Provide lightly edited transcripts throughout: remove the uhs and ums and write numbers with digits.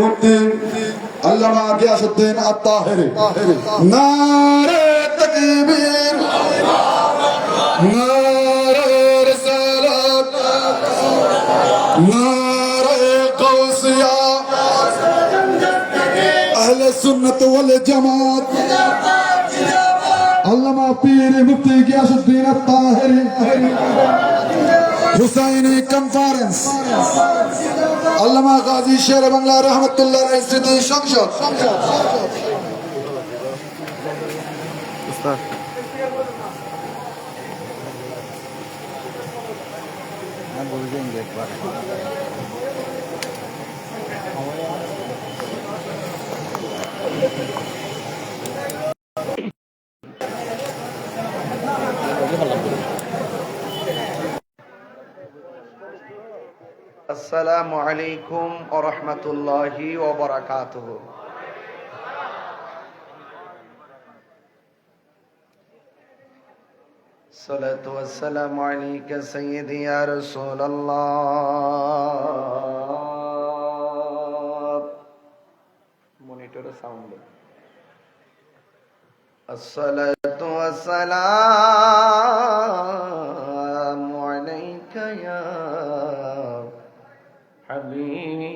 মুফতি আল্লামা গিয়াসউদ্দিন আত-তাহেরি। নারে তাকবীর, নারে রিসালাত, নারে গাউসিয়া, আহলে সুন্নাত ওয়াল জামাত। আল্লামা পীর মুফতি গিয়াসউদ্দিন আত-তাহেরি হুসাইনি কনফারেন্স, আল্লামা গাজী শের বাংলা রহমতুল্লাহ আলাইহি স্মৃতি সংসদ। আসসালামু আলাইকুম ওয়া রাহমাতুল্লাহি ওয়া বারাকাতুহু। সালাতু ওয়াসসালামু আলাইকা সাইয়্যিদি ইয়া রাসূলুল্লাহ। মনিটরে সাউন্ড। আসসালাতু ওয়াসসালামু আলাইকা ইয়া হাবিবাল্লাহ।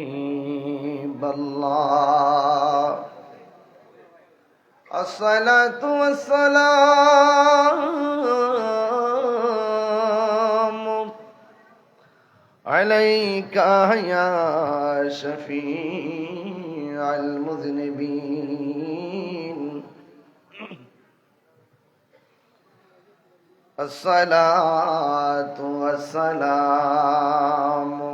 আসসালাতু ওয়াসসালামু আলাইকা ইয়া শাফিআল মুযনিবিন। আসসালাতু ওয়াসসালামু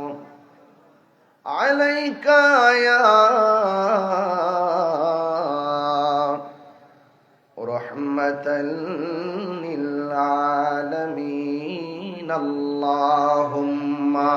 আলাইকা ইয়া রাহমাতাল লিল আলামিন। আল্লাহুম্মা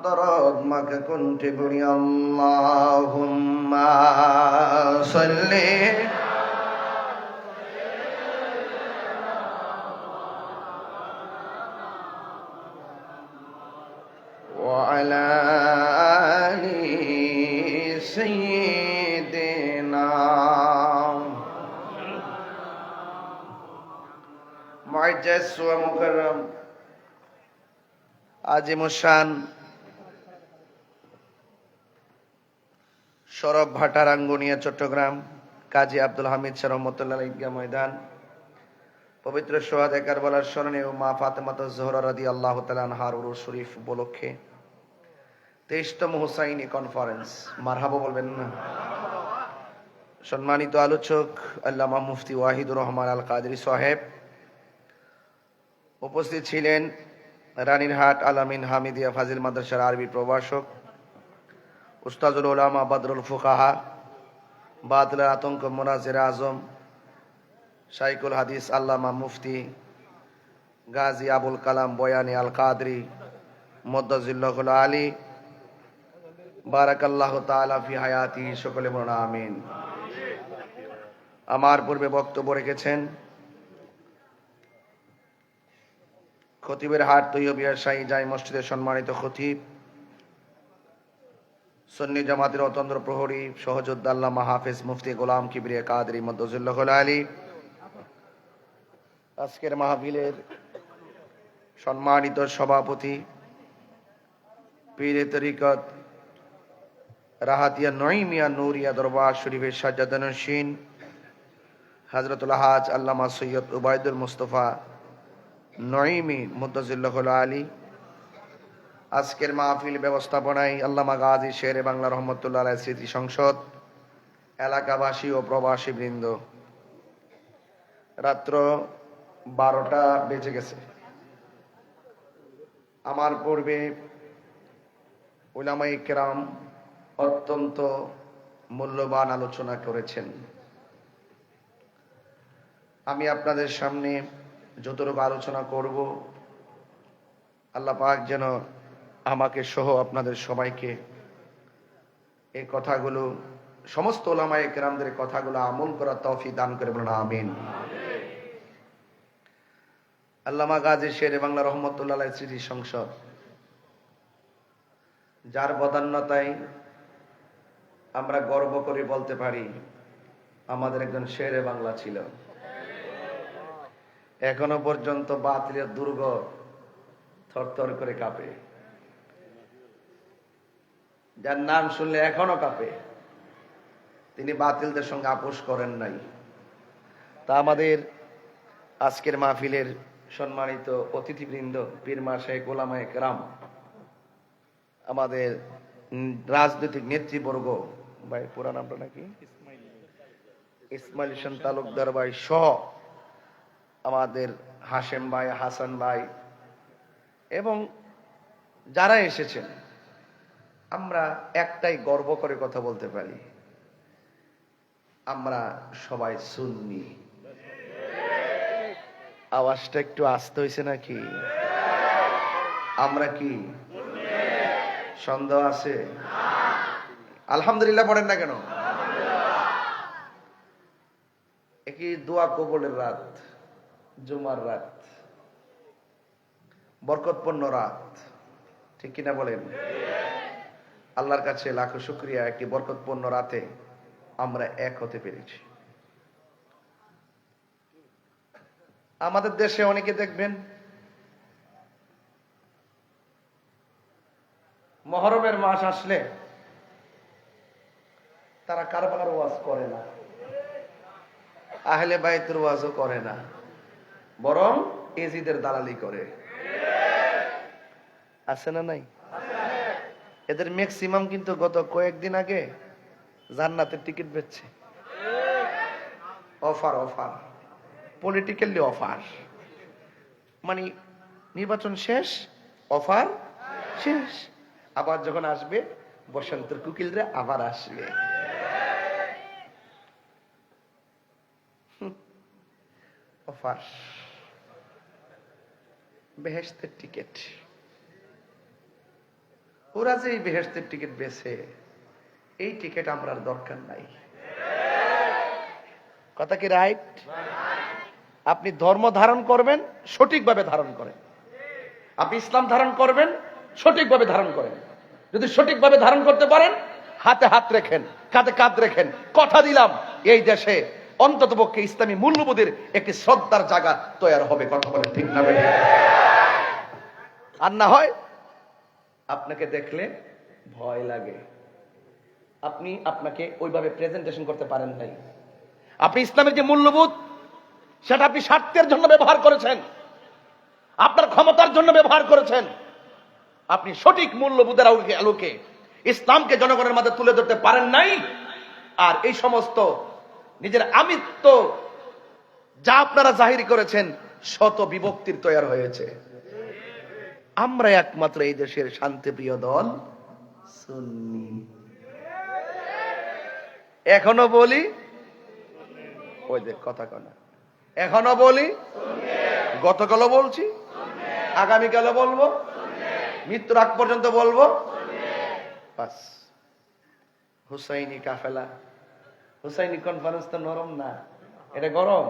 দরদ মাকে কণ্ঠে পড়ি আল্লাহুম্মা সাল্লি ওয়া আলা আলি সাইয়্যিদিনা। মুআজ্জাজ ওয়া মুকাররম আজিমুশ-শান সরব ভাটা রাঙ্গুনিয়া চট্টগ্রাম কাজী আব্দুল হামিদ শাহ রহমতুল্লাহ ঈদগাহ ময়দান পবিত্র সোহাদে কারবালার স্মরণে ও মা ফাতেমাতুজ জোহরা রাদিয়াল্লাহু তাআলা আনহার উরুস শরীফ উপলক্ষে 23তম হুসাইনি কনফারেন্স। মারহাবা বলবেন না? সম্মানিত আলোচক আল্লামা মুফতি ওয়াহিদুর রহমান আল কাদরি সাহেব উপস্থিত ছিলেন। রানীরহাট আলামিন হামিদিয়া ফাজিল মাদ্রাসার আরবি প্রভাষক উস্তাজুল উলামা বদরুল ফুকাহা বাদলার আতঙ্ক মুনাজির আজম শাইখুল হাদিস আল্লামা মুফতি গাজী আবুল কালাম বয়ানি আল কাদরি মুদ্দাজিল্লাহুল আলী বারাকাল্লাহু তাআলা ফি হায়াতি। সকলে বলুন আমিন। আমার পূর্বে বক্তব্য রেখেছেন খতিবের হাট তৈয়বিয়া শাহী জামি মসজিদের সম্মানিত খতিব সুন্নি জামাতের অতন্ত্র প্রহরী সহযোদ্ধা আল্লামা হাফেজ মুফতি গোলাম কিবরিয়া কাদরি মুদ্দাজিল্লাহুল আলী, আজকের মাহফিলের সম্মানিত সভাপতি পীরে তরিকত রাহাতিয়া নঈমিয়া নূরিয়া দরবার শরীফের সাজ্জাদানশীন হযরতুল হাজ আল্লামা সৈয়দ উবাইদুল মুস্তাফা নঈমি মুদ্দাজিল্লাহুল আলী, আজকের মাহফিল ব্যবস্থাপনায় আল্লামা গাজী শের বাংলা রহমতুল্লাহ আলাইহি স্মৃতি সংসদ, এলাকাবাসী ও প্রবাসী বৃন্দ। রাত্র 12টা বেজে গেছে। আমার পূর্বে উলামায়ে কেরাম অত্যন্ত মূল্যবান আলোচনা করেছেন। আমি আপনাদের সামনে যতটুকু আলোচনা করব আল্লাহ পাক যেন আমাকে সহ আপনাদের সবাইকে এই কথাগুলো, সমস্ত ওলামায়ে কেরামদের কথাগুলো আমল করার তৌফিক দান করে বলুন আমিন। আল্লামা গাজী শেরে বাংলা রহমতুল্লাহ আলাইহির স্মৃতি সংসদ, যার বদান্যতায় আমরা গর্ব করে বলতে পারি আমাদের একজন শেরে বাংলা ছিল। এখনো পর্যন্ত বাতিলের দুর্গ থরথর করে কাঁপে, যার নাম শুনলে এখনো কাঁপে। তিনি বাতিলদের সঙ্গে আপোষ করেন নাই। তা আমাদের আজকের মাহফিলের সম্মানিত অতিথিবৃন্দ, পীর মাশায়েখ, ওলামায়ে কেরাম, আমাদের রাজনৈতিক নেতৃবর্গ, ভাই পুরা নামটা নাকি ইসমাইল হোসেন তালুকদার ভাই সহ আমাদের হাশেম ভাই, হাসান ভাই এবং যারা এসেছেন, আমরা একটাই গর্ব করে কথা বলতে পারি, আমরা সবাই সুন্নি। আওয়াজটা একটু আস্তে হয়েছে নাকি? আমরা কি সন্দেহ আছে? আলহামদুলিল্লাহ পড়েন না কেন? একই দোয়া কবুলের রাত, জুমার রাত, বরকতপূর্ণ রাত, ঠিক কিনা বলেন? আল্লাহর কাছে লাখো শুকরিয়া, একটি বরকতপূর্ণ রাতে আমরা এক হতে পেরেছি। আমাদের দেশে অনেকে দেখবেন মুহররমের মাস আসলে তারা কারবালার ওয়াজ করে না, আহলে বাইতের ওয়াজও করে না, বরং এজিদের দালালি করে। আছে না নাই? এদের ম্যাক্সিমাম কিন্তু গত কয়েকদিন আগে জান্নাতের টিকিট বেচছে। অফার অফার, পলিটিক্যালি অফার, মানে নির্বাচন শেষ, অফার শেষ, আবার যখন আসবে বসন্তের কুকিলরা আবার আসবে। অফার, বেহেশতের টিকিট। ওরা যে এই বেহেশতের টিকিট বেছে, এই টিকিট আমরা দরকার নাই। কথা কি রাইট? আপনি ধর্ম ধারণ করবেন, সঠিকভাবে ধারণ করেন। আপনি ইসলাম ধারণ করবেন, সঠিকভাবে ধারণ করেন। যদি সঠিকভাবে ধারণ করতে পারেন, হাতে হাত রেখেন, কাঁধে কাঁধ রেখেন, কথা দিলাম এই দেশে অন্ততপক্ষে ইসলামী মূল্যবোধের একটি শ্রদ্ধার জায়গা তৈরি হবে। কথা বলেন ঠিক না? আর না হয় আপনাকে দেখলে ভয় লাগে, আপনি আপনাকে ওইভাবে প্রেজেন্টেশন করতে পারেন নাই। আপনি ইসলামের যে মূল্যবোধ, সেটা আপনি স্বার্থের জন্য ব্যবহার করেছেন, আপনার ক্ষমতার জন্য ব্যবহার করেছেন। আপনি সঠিক মূল্যবোধের আলোকে ইসলামকে জনগণের মাঝে তুলে ধরতে পারেন নাই। আর এই সমস্ত নিজের আমিত্ব যা আপনারা জাহির করেছেন, শত বিভক্তির তৈরি হয়েছে। আমরা একমাত্র এই দেশের শান্তিপ্রিয় দল সুন্নি। এখনো বলি, ওই যে কথা কনা, এখনো বলি, গতকালও বলছি, আগামীকালও বলবো, মৃত্যুর আগ পর্যন্ত বলবো। বাস। হুসাইনি কাফেলা, হুসাইনি কনফারেন্স তো নরম না, এটা গরম।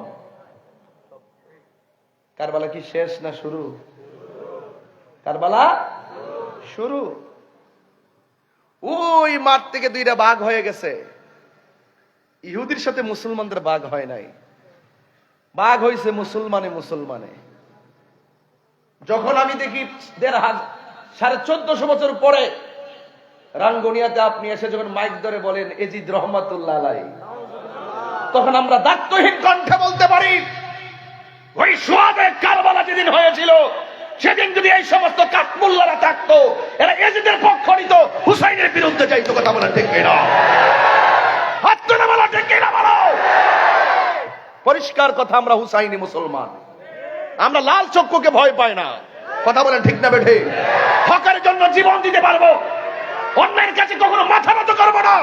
কারবালা কি শেষ না শুরু? কারবালা শুরু। ওই মাঠ থেকে দুইটা বাঘ হয়ে গেছে। ইহুদির সাথে মুসলমানদের বাঘ হয় নাই, বাঘ হয়েছে মুসলমানে মুসলমানে। যখন আমি দেখি 1450 বছর পরে রাঙ্গুনিয়াতে আপনি এসে যখন মাইক ধরে বলেন এজিদ রহমাতুল্লাহ আলাইহি, তখন আমরা দায়িত্বহীন কণ্ঠে বলতে পারি, ওই সুয়াদে কারবালা যেদিন হয়েছিল, সেদিন যদি এই সমস্ত কাঠমুল্লারা থাকতো, এরা এজিদের পক্ষ নিত, হুসাইনের বিরুদ্ধে যাইতো। কথা বলা ঠিক কিনা? হাত তুলে বলা ঠিক কিনা? বলো। পরিষ্কার কথা, আমরা হুসাইনি মুসলমান, আমরা লাল চক্ষুকে ভয় পাই না। কথা বলেন ঠিক না বেঠে? হকের জন্য জীবন দিতে পারবো, অন্যের কাছে কখনো মাথা নত করবো না।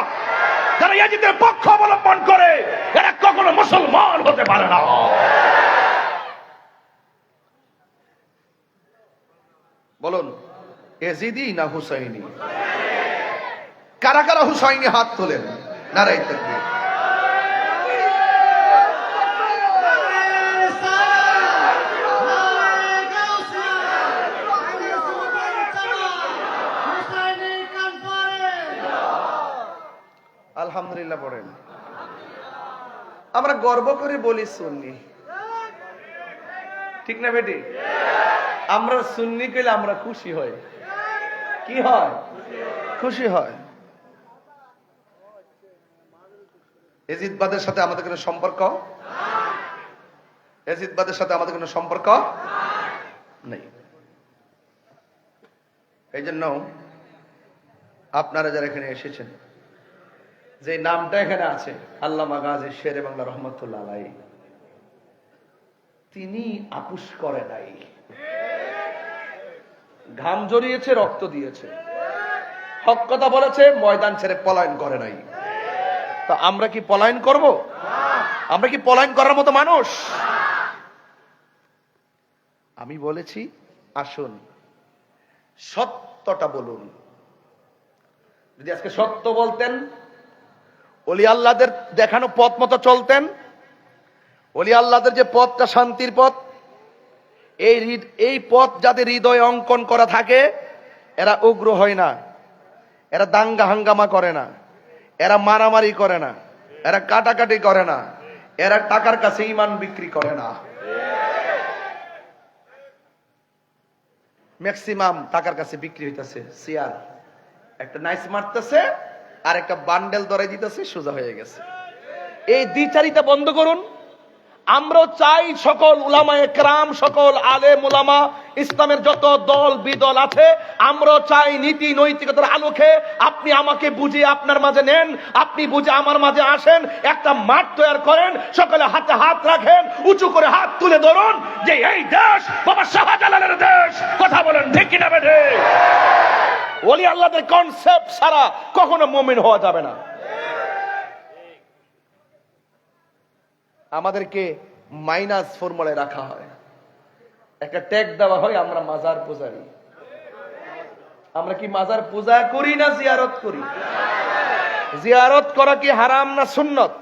যারা ইয়াজিদের পক্ষ অবলম্বন করে, এরা কখনো মুসলমান হতে পারে না। বলুন এজিদি না হুসাইনি? কারা কারা হুসাইনি হাত তোলেন, নারায়ে তাকবীর। আলহামদুলিল্লাহ পড়েন। আমরা গর্ব করে বলি সুন্নি, ঠিক না বেটি? আমরা সুন্নি কইলে আমরা খুশি হই। কি হয়? খুশি হয়। এজিদবাদের সাথে আমাদের কোনো সম্পর্ক? এজিদবাদের সাথে আমাদের কোনো সম্পর্ক নেই। এই জন্য আপনারা যারা এখানে এসেছেন, যে নামটা এখানে আছে আল্লামা গাজী শেরে বাংলা রহমতুল্লাহ আলাইহি, তিনি আপুস করে নাই, ঘাম জড়িয়েছে, রক্ত দিয়েছে, হক কথা বলেছে, ময়দান ছেড়ে পলায়ন করে নাই। তা আমরা কি পলায়ন করব? আমরা কি পলায়ন করার মতো মানুষ? আমি বলেছি আসুন সত্যটা বলুন। যদি আজকে সত্য বলতেন, ওলি আল্লাহদের দেখানো পথ মতো চলতেন, ওলি আল্লাহদের যে পথটা শান্তির পথ, এই পথ যাদের হৃদয়ে অঙ্কন করা থাকে, এরা উগ্র হয় না, এরা দাঙ্গা হাঙ্গামা করে না, এরা মারামারি করে না, এরা কাটাকাটি করে না, এরা টাকার কাছে ঈমান বিক্রি করে না। ম্যাক্সিমাম টাকার কাছে বিক্রি হইতেছে চেয়ার, একটা নাইস মারতেছে আর একটা বান্ডেল ধরে দিতেছে, সোজা হয়ে গেছে। এই দ্বিচারিতা বন্ধ করুন। আমরা চাই সকল উলামায়ে কেরাম, সকল আলেম উলামা, ইসলামের যত দল বিদল আছে, আমরা চাই নীতি নৈতিকতার আলোকে আপনি আমাকে বুঝিয়ে আপনার মাঝে নেন, আপনি বুঝে আমার মাঝে আসেন, একটা মাঠ তৈরি করেন, সকলে হাতে হাত রাখেন, উঁচু করে হাত তুলে ধরুন যে এই দেশ বাবা শাহজালালের দেশ। কথা বলেন ঠিক কিনা বেঠে? ওলি আল্লাহদের কনসেপ্ট ছাড়া কখনো মুমিন হওয়া যাবে না। আমাদেরকে মাইনাস ফর্মুলায় রাখা হয়, একটা ট্যাগ দেওয়া হয়, আমরা মাজার পূজারি। আমরা কি মাজার পূজা করি না জিয়ারত করি? জিয়ারত করা কি হারাম না সুন্নত?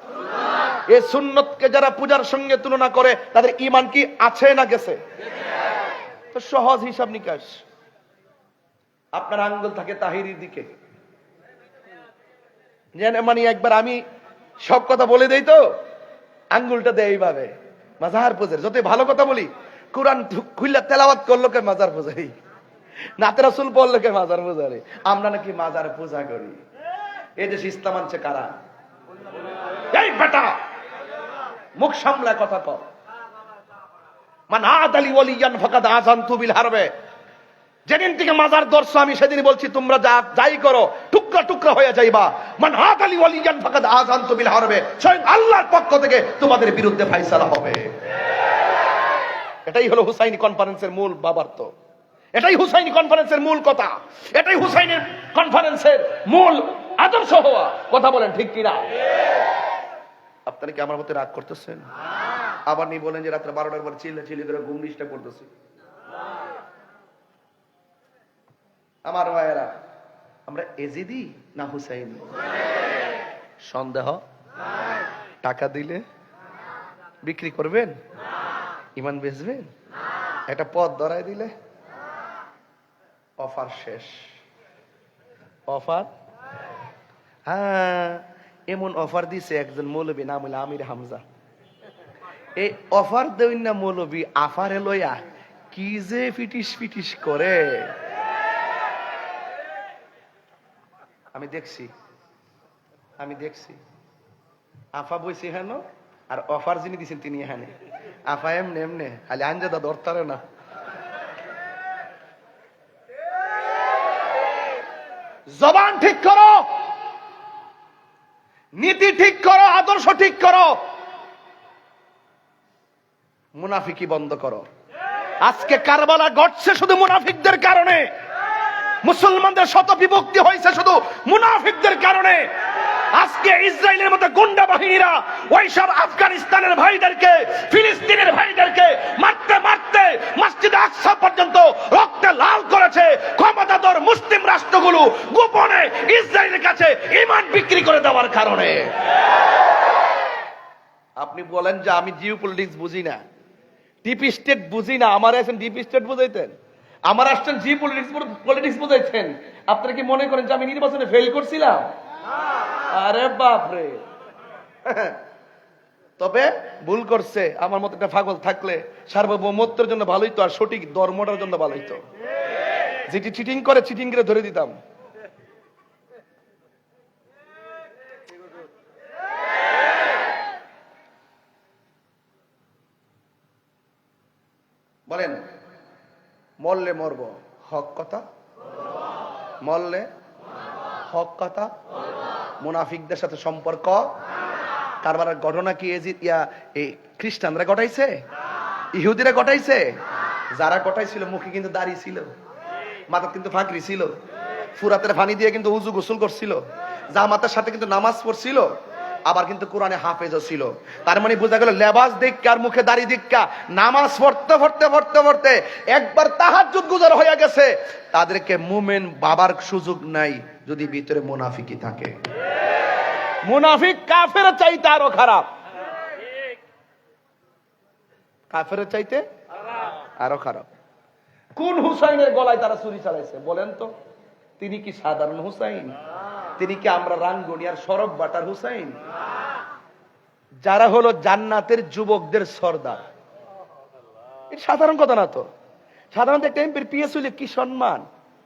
এই সুন্নতকে যারা পূজার সঙ্গে তুলনা করে, তাদের ঈমান কি আছে না গেছে? তো সহজ হিসাব নিকাশ। আপনার আঙ্গুল থাকে তাহিরির দিকে, মানে একবার আমি সব কথা বলে দেই তো আঙ্গুলটা দেয় এইভাবে, মাজার পূজারি। যতই ভালো কথা বলি, কোরআন খুললা তেলাওয়াত করলো কে মাজার পূজারি, নাতে রাসূল পড়লো কে মাজার পূজারি। আমরা নাকি মাজার পূজা করি। এই দেশে ইসলাম আনছে কারা? এই বেটা মুখ সামলায় কথা কর। মান আদালি ওয়ালিয়ান ফাকাদ আযানতু বিল হারবে। যেদিন থেকে মাজার দর্শ আমি সেদিন বলছি তোমরা যাই করো টুকরা টুকরা হয়ে যাইবা। মান আদালি ওয়ালিয়ান ফাকাদ আযানতু বিল হারবে। স্বয়ং আল্লাহর পক্ষ থেকে তোমাদের বিরুদ্ধে ফায়সালা হবে। এটাই হলো হুসাইনি কনফারেন্সের মূল বাবার্ত, এটাই হুসাইনি কনফারেন্সের মূল কথা, এটাই হুসাইনের কনফারেন্সের মূল আদর্শ হওয়া। কথা বলেন ঠিক কিনা? আপনারা কি আমার মধ্যে রাগ করতেছেন? আবার নি বলেন যে রাত্রে 12টার পর চিল্লাচিল্লি করে ঘুম ডিস্টার্ব করতেছি। আমার ভাইয়েরা, আমরা এজিদি না হুসাইনি? সন্দেহ? টাকা দিলে বিক্রি করবেন? ঈমান বেচবেন? একটা পথ ধরাই দিলে অফার শেষ। অফার, হ্যাঁ, এমন অফার দিছে একজন মৌলবী, নাম হলো আমির হামজা। এই অফার দেন না মৌলবী, আফারে লইয়া কি যে ফিটিস ফিটিস করে আমি দেখছি। আফা বইছি হেন, আর অফার যিনি দিচ্ছেন তিনি এখানে। আফা এমনে এমনে খালি আঞ্জাদা ধরতারে না। জবান ঠিক করো, নীতি ঠিক করো, আদর্শ ঠিক করো, মুনাফিকি বন্ধ করো। আজকে কারবালা ঘটছে শুধু মুনাফিকদের কারণে, মুসলমানদের শত বিভক্তি হয়েছে শুধু মুনাফিকদের কারণে। আজকে ইসরায়েলের মতো গুন্ডা বাহিনীরা ওইসব আফগানিস্তানের ভাইদেরকে, ফিলিস্তিনের ভাইদেরকে মারতে মারতে মসজিদে আকসা পর্যন্ত রক্তে লাল করেছে। ক্ষমতা ক্ষমতাধর মুসলিম রাষ্ট্রগুলো গোপনে ইসরায়েলের কাছে ঈমান বিক্রি করে দেওয়ার কারণে। আপনি বলেন যে আমি জিও পলিটিক্স বুঝি না, ডিপ স্টেট বুঝি না, আমার আসেন ডিপ স্টেট বুঝাইতেন, আমার আসছেন জিও পলিটিক্স বুঝাইতেন। আপনারা কি মনে করেন যে আমি নির্বাচনে ফেল করছিলাম? আরে বাপরে। তবে ভুল করছে, আমার মতো একটা পাগল থাকলে সার্বভৌমত্বের জন্য ভালোই তো, আর সঠিক ধর্মটার জন্য ভালোই তো। যেটি চিটিং করে চিটিং করে ধরে দিতাম। বলেন মরলে মরব, হক কথা মরলে হক কথা। মুনাফিকদের সাথে সম্পর্ক কারবার ঘটনা কি এই খ্রিস্টানরা ঘটাইছে, ইহুদিরা ঘটাইছে? যারা ঘটাইছিল মুখে কিন্তু দাড়ি ছিল, মাথা কিন্তু ফাঁকরি ছিল, ফুরাতের পানি দিয়ে কিন্তু উজু গোসল করছিল, জামাতের সাথে কিন্তু নামাজ পড়ছিল, আবার কিন্তু কোরআনে হাফেজও ছিল। তার মানে বোঝা গেল লেবাস দিক্কা আর মুখে দাড়ি দিক্কা, নামাজ পড়তে পড়তে পড়তে পড়তে একবার তাহাজ্জুদ গুজার হয়ে গেছে, তাদেরকে মুমিন বাবার সুযোগ নাই যদি ভিতরে মুনাফিকি থাকে। মুনাফিক কাফের চাইতে আরো খারাপ, কাফের চাইতে আরো খারাপ। কোন হুসাইনের গলায় তারা ছুরি চালাইছে বলেন তো? তিনি কি সাধারণ হুসাইন? তিনি কি আমরা রাঙ্গুনিয়ার সরব বাটার হুসাইন? যারা হলো জান্নাতের যুবকদের সর্দার, এটা সাধারণ কথা না তো। সাধারণত একটা এমপির পিএস হইলে কি সম্মান।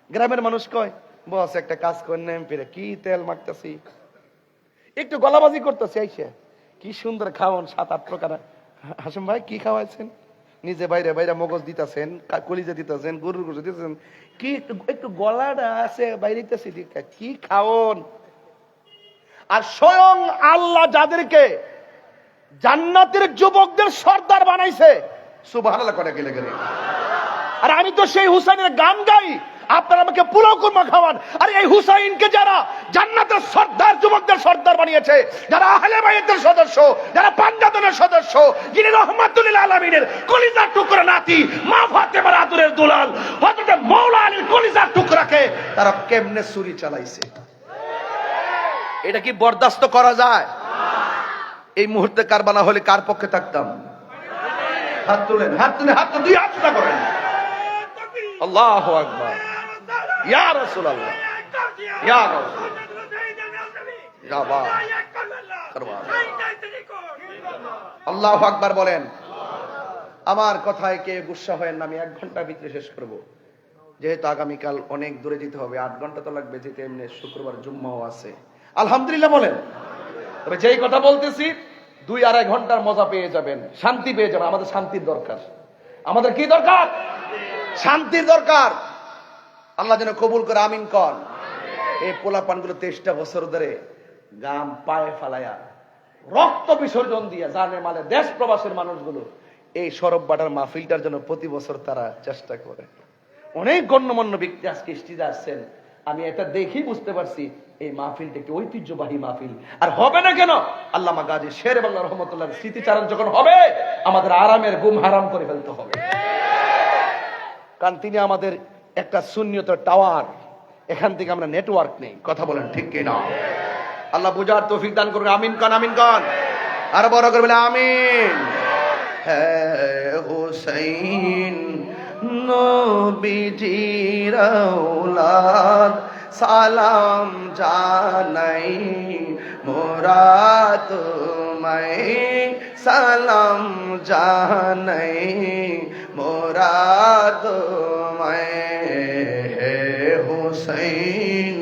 গ্রামের মানুষ কয় বস একটা কাজ করেন না, এমপিরে কি তেল মাখতেছি, একটু গলাবাজি করতেছে, আইসে কি সুন্দর খাওয়ান, 7-8 প্রকার। হাসিম ভাই কি খাওয়াইছেন? নিজে বাইরে বাইরে মগজ দিতেছেন, কলিজা দিতেছেন, গরুর গোশত দিতেছেন, কি একটু গলাটা আছে বাইরে কি খাওন। আর স্বয়ং আল্লাহ যাদেরকে জান্নাতের যুবকদের সর্দার বানাইছে, সুবহানাল্লাহ করে গেলে গেলে। আর আমি তো সেই হুসাইনের গান গাই, আপনারা আমাকে পোলাও কুরমা খাওয়ান। আর এই হুসাইনকে যারা জান্নাতের সর্দার যুবকদের সর্দার বানিয়েছে, যারা আহলে বাইতের সদস্য, যারা পাঞ্জাতনের সদস্য, যিনি রহমাতুল লিল আলামিনের কলিজার টুকরা নাতি, মা ফাতেমার আদরের দুলাল হযরত মাওলা আলীর কলিজার টুকরাকে তারা কেমনে ছুরি চালাইছে, এটা কি বরদাস্ত করা যায়? এই মুহূর্তে কারবালা হলে কার পক্ষে থাকতাম? হাত তুলেন, হাত তুলে, হাত দুই হাত উঁচা করেন। আল্লাহু আকবার, ইয়া রাসূলুল্লাহ, ইয়া রাসূল, ইয়া বা কারবালা। আল্লাহু আকবার বলেন। আমার কথায় কে গুসা হয় না, আমি 1 ঘন্টার ভিতরে শেষ করব, যেহেতু আগামীকাল অনেক দূরে যেতে হবে, 8 ঘন্টা তো লাগবে যেতে, এমনি শুক্রবার জুম্মাও আছে। আলহামদুলিল্লাহ বলেন। তবে যেই কথা বলতেছি 2-2.5 ঘন্টার মজা পেয়ে যাবেন, শান্তি পেয়ে যাবেন। আমাদের শান্তির দরকার। আমাদের কি দরকার? শান্তির দরকার। আল্লাহ যেন কবুল করে, আমিন কর। এই পোলাপানগুলো 23টা বছর ধরে গাম পায়ে ফালায়া রক্ত বিসর্জন দিয়ে জানে মালে দেশ প্রবাসের মানুষগুলো এই সরব বাটার মাহফিলটার জন্য প্রতি বছর তারা চেষ্টা করে। অনেক গণ্যমান্য ব্যক্তি আজকে স্টেজে আসছেন, আমি এটা দেখেই বুঝতে পারছি এই মাহফিলটা একটি ঐতিহ্যবাহী মাহফিল। আর হবে না কেন? আল্লামা গাজী শের বাংলা রহমতুল্লাহর স্মৃতিচারণ যখন হবে, আমাদের আরামের ঘুম হারাম করে ফেলতে হবে। কারণ তিনি আমাদের একটা সুন্নিয়তের টাওয়ার, এখান থেকে আমরা নেটওয়ার্ক নেই। কথা বলেন ঠিক কিনা? আল্লাহ বুঝার তৌফিক দান করুন। আমিন কান, আমিন কান। আর বড় করে বলে আমিন। হ্যাঁ হুসাইন নবীজির আওলাদ, সালাম জানাই মোরা তোমায়, সালাম জানাই মোরা তোমায়। হে হুসাইন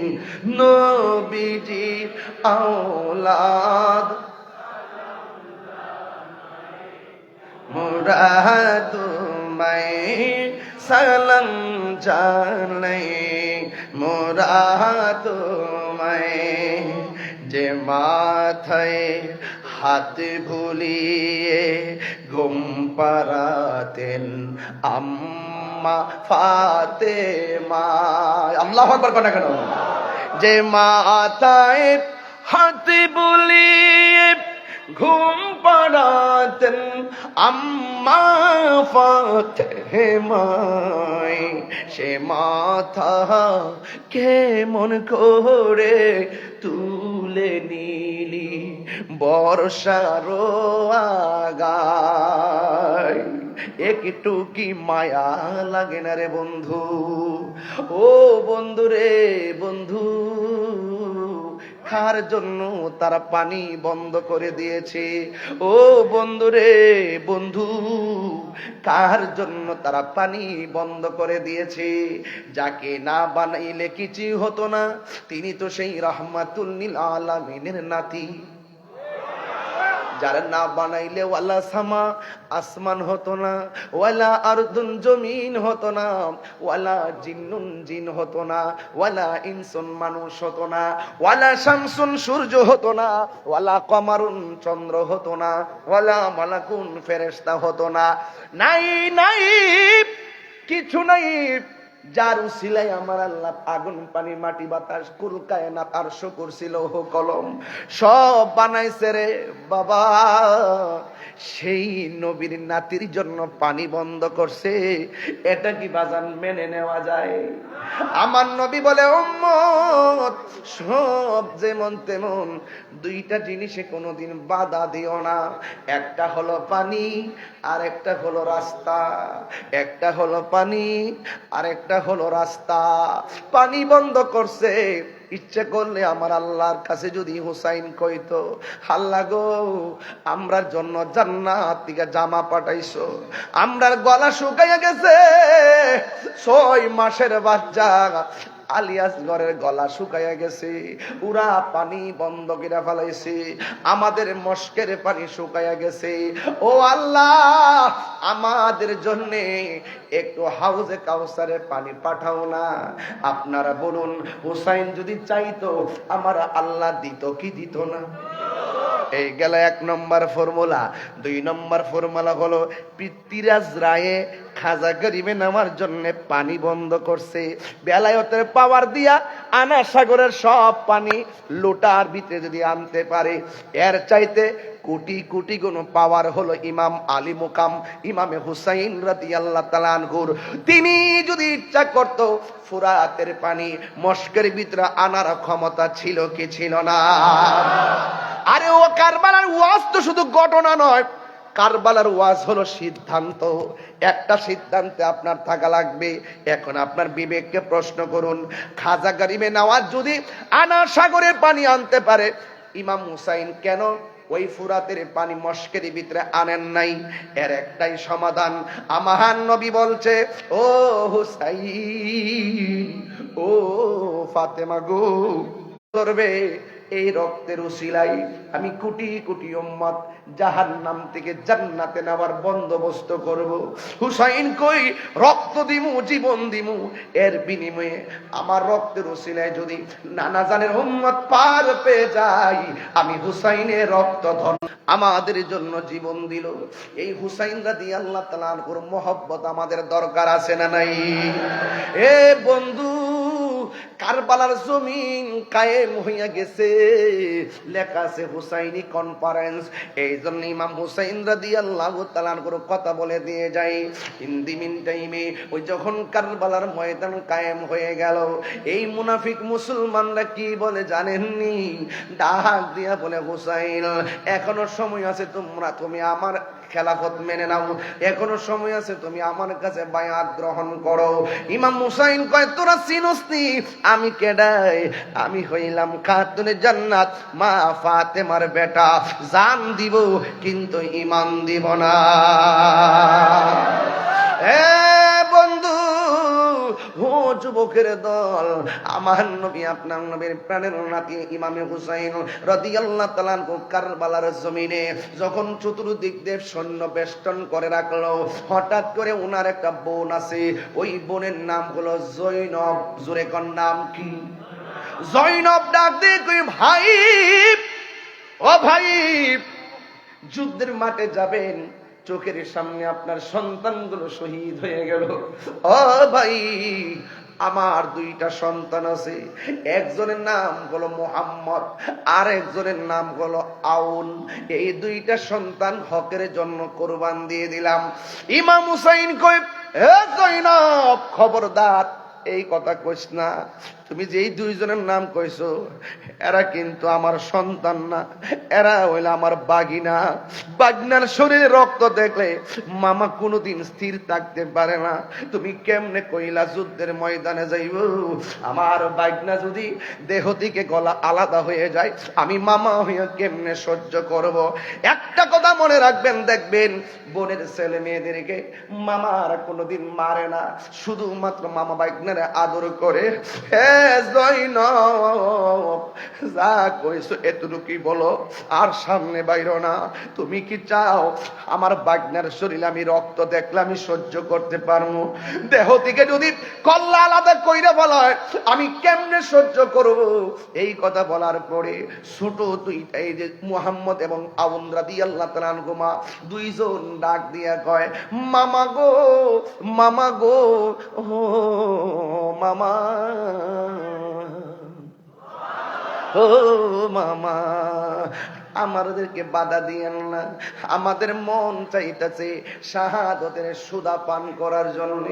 নবীজির আওলাদ, মোরা তোমায় সালাম জানাই মোরা তোমায়। যে মাথায় হাত ভুলিয়ে ঘুম পাড়াতেন আম্মা ফাতেমা। আল্লাহু আকবার কোন কেন? যে মাথায় হাত বুলিয়ে ঘুম পাড়াতেন আম্মা ফাতেমায়, সে মাথা কেমন করে তুলে নিলি বর্ষারো আগায়। একটু কি মায়া লাগে না রে বন্ধু? ও বন্ধু রে বন্ধু, কার জন্য তারা পানি বন্ধ করে দিয়েছে? ও বন্ধু রে বন্ধু, কার জন্য তারা পানি বন্ধ করে দিয়েছে? যাকে না বানাইলে কিছুই হতো না, তিনি তো সেই রাহমাতুল লিল আলামিনের নাতি। যারা না বানাইলে ওয়ালা সামা আসমান হতো না, ওয়ালা আরদুন জমিন হতো না, ওয়ালা জিন্নুন জিন হতো না, ওয়ালা ইনসুন মানুষ হতো না, ওয়ালা শামসুন সূর্য হতো না, ওয়ালা কমারুন চন্দ্র হতো না, ওয়ালা মালাকুন ফেরেশতা হতো না। নাই নাই কিছু নাই যার উসিলায় আমার আল্লাহ আগুন পানি মাটি বাতাস কুল কায়নাত আরশ কুরসি লৌহ কলম সব বানাইছে রে বাবা। সেই নবীর নাতির জন্য পানি বন্ধ করছে, এটা কি বাজান মেনে নেওয়া যায়? আমার নবী বলে, উম্মত সব যেমন তেমন, দুইটা জিনিসে কোনোদিন বাধা দিও না। একটা হলো পানি আর একটা হলো রাস্তা। একটা হলো পানি আর একটা হলো রাস্তা। পানি বন্ধ করছে, ইচ্ছে করলে আমার আল্লাহর কাছে যদি হুসাইন কইতো, আল্লাহ গো আমরার জন্য জান্নাত থেকে জামা পাঠাইছো, আমরার গলা শুকাইয়া গেছে, 6 মাসের বাচ্চা আলিয়াস ঘরের গলা শুকাইয়া গেছে, পুরা পানি বন্ধ করে ফেলাইছে, আমাদের মস্কের পানি শুকাইয়া গেছে। ও আল্লাহ, আমাদের জন্য একটু হাউজে কাউসারের পানি পাঠাও না। আপনারা বলুন, হুসাইন যদি চাইতো আমার আল্লাহ দিত কি দিত না? এই গেল 1 নম্বর ফর্মুলা। 2 নম্বর ফর্মুলা হলো পৃথ্বীরাজ রায়ে খাজা গরিবে নামার জন্য পানি বন্ধ করছে। বেলায়েতের পাওয়ার দিয়া আনা সাগরের সব পানি লোটার ভিতরে যদি আনতে পারে, এর চাইতে কোটি কোটি গুণ পাওয়ার হলো ইমাম আলী মুকাম ইমামে হুসাইন রাদিয়াল্লাহু তাআলা আনহুর। তিনি যদি ইচ্ছা করত ফুরাতের পানি মস্কের ভিতরে আনার ক্ষমতা ছিল কি ছিল না? আরে ও কারবালার ওয়াজ তো শুধু ঘটনা নয়, কারবালার ওয়াজ হলো সিদ্ধান্ত। একটা সিদ্ধান্তে আপনার থাকা লাগবে। এখন আপনার বিবেককে প্রশ্ন করুন, খাজা গরিবে নওয়াজ যদি আনা সাগরের পানি আনতে পারে, ইমাম হুসাইন কেন ওই ফুরাতের পানি মস্কের ভিতরে আনেন নাই? এর একটাই সমাধান। আমার নবী বলছে, ও হুসাইন, ও ফাতেমা গো, করবে এই রক্তের উসিলাই আমি কোটি কোটি উম্মত জাহান্নাম থেকে জান্নাতে নেওয়ার বন্দোবস্ত করব। হুসাইন কই রক্ত দিমু, জীবন দিমু, এর বিনিময়ে আমার রক্তের উসিলায় যদি নানা জানের উম্মত পার পেয়ে যায়, আমি হুসাইনের রক্ত ধন আমাদের জন্য জীবন দিল। এই হুসাইন রাদিয়াল্লাহু তাআলা আনহুর মহব্বত আমাদের দরকার আছে না নাই? এ বন্ধু, কারবালার জমিন কায়েম হইয়া গেছে, লেখা আছে হুসাইনি কনফারেন্স। এই জন্য ইমাম হুসাইন রাদিয়াল্লাহু তাআলা আনহুর কথা বলে দিয়ে যাই। হিন্দি মিন টাইমে ওই যখন কারবালার ময়দান কায়েম হয়ে গেল, এই মুনাফিক মুসলমানরা কি বলে জানেননি? ডাক দিয়া বলে, হুসাইন এখনো সময় আছে, তুমি আমার খেলাফত মেনে নাও, এখনো সময় আছে, তুমি আমার কাছে বায়াত গ্রহণ করো। ইমাম হুসাইন কয়, তোরা চিনস নি আমি কেডাই? আমি হইলাম খাতুনে জান্নাত মা ফাতেমার বেটা, জান দিব কিন্তু ঈমান দিব না। এ বন্ধু, ও যুবকের দল, আমার নবী আপনার নবীর প্রাণের নাতি ইমামে হুসাইন রাদিয়াল্লাহু তাআলা কারবালার জমিনে যখন চতুর্দিক দেব সৈন্য বেষ্টন করে রাখলো, হঠাৎ করে ওনার একটা বোন আছে, ওই বোনের নাম হলো জৈনব। জোরে কোন নাম কি? জৈনব ডাক দিয়ে কই, ভাই ও ভাই, যুদ্ধের মাঠে যাবেন, চোখের সামনে আপনার সন্তানগুলো শহীদ হয়ে গেল। ও ভাই, আমার দুইটা সন্তান আছে, একজনের নাম হলো মুহাম্মদ, আর একজনের নাম হলো আউন। এই দুইটা সন্তান হকের জন্য কোরবান দিয়ে দিলাম। ইমাম হুসাইন কই, হে জয়নব, খবরদার এই কথা কইস না। তুমি যেই দুইজনের নাম কইছো এরা কিন্তু আমার সন্তান না, এরা হইল আমার বাগিনা। বাগনার শরীরে রক্ত দেখলে মামা কোনোদিন স্থির থাকতে পারে না। তুমি কেমনে কইলা যুদ্ধের ময়দানে যাইব? আমার বাগনা যদি দেহ থেকে গলা আলাদা হয়ে যায় আমি মামা হইয়া কেমনে সহ্য করব? একটা কথা মনে রাখবেন, দেখবেন বোনের ছেলে মেয়েদেরকে মামার কোনোদিন মারে না, শুধুমাত্র মামা বাগনারে আদর করে। হে জয়নব, যা কইছো এতটুকুই বলো, আর সামনে বাইরো না। তুমি কি চাও আমার বাগনার শরীরে আমি রক্ত দেখলে আমি সহ্য করতে পারবো? দেহ থেকে যদি কল্লা আলাদা কইরা বলা হয় আমি কেমনে সহ্য করব? এই কথা বলার পরে ছোট দুইটা, এই যে মুহাম্মদ এবং আউন রাদিয়াল্লাহু তাআলা আনহুমা, দুইজন ডাক দিয়া কয়, মামা গো, মামা গো, ও মামা, ও মামা, আমাদেরকে বাধা দিয়েন না। আমাদের মন চাইতেছে শাহাদাতের সুদা পান করার জন্য।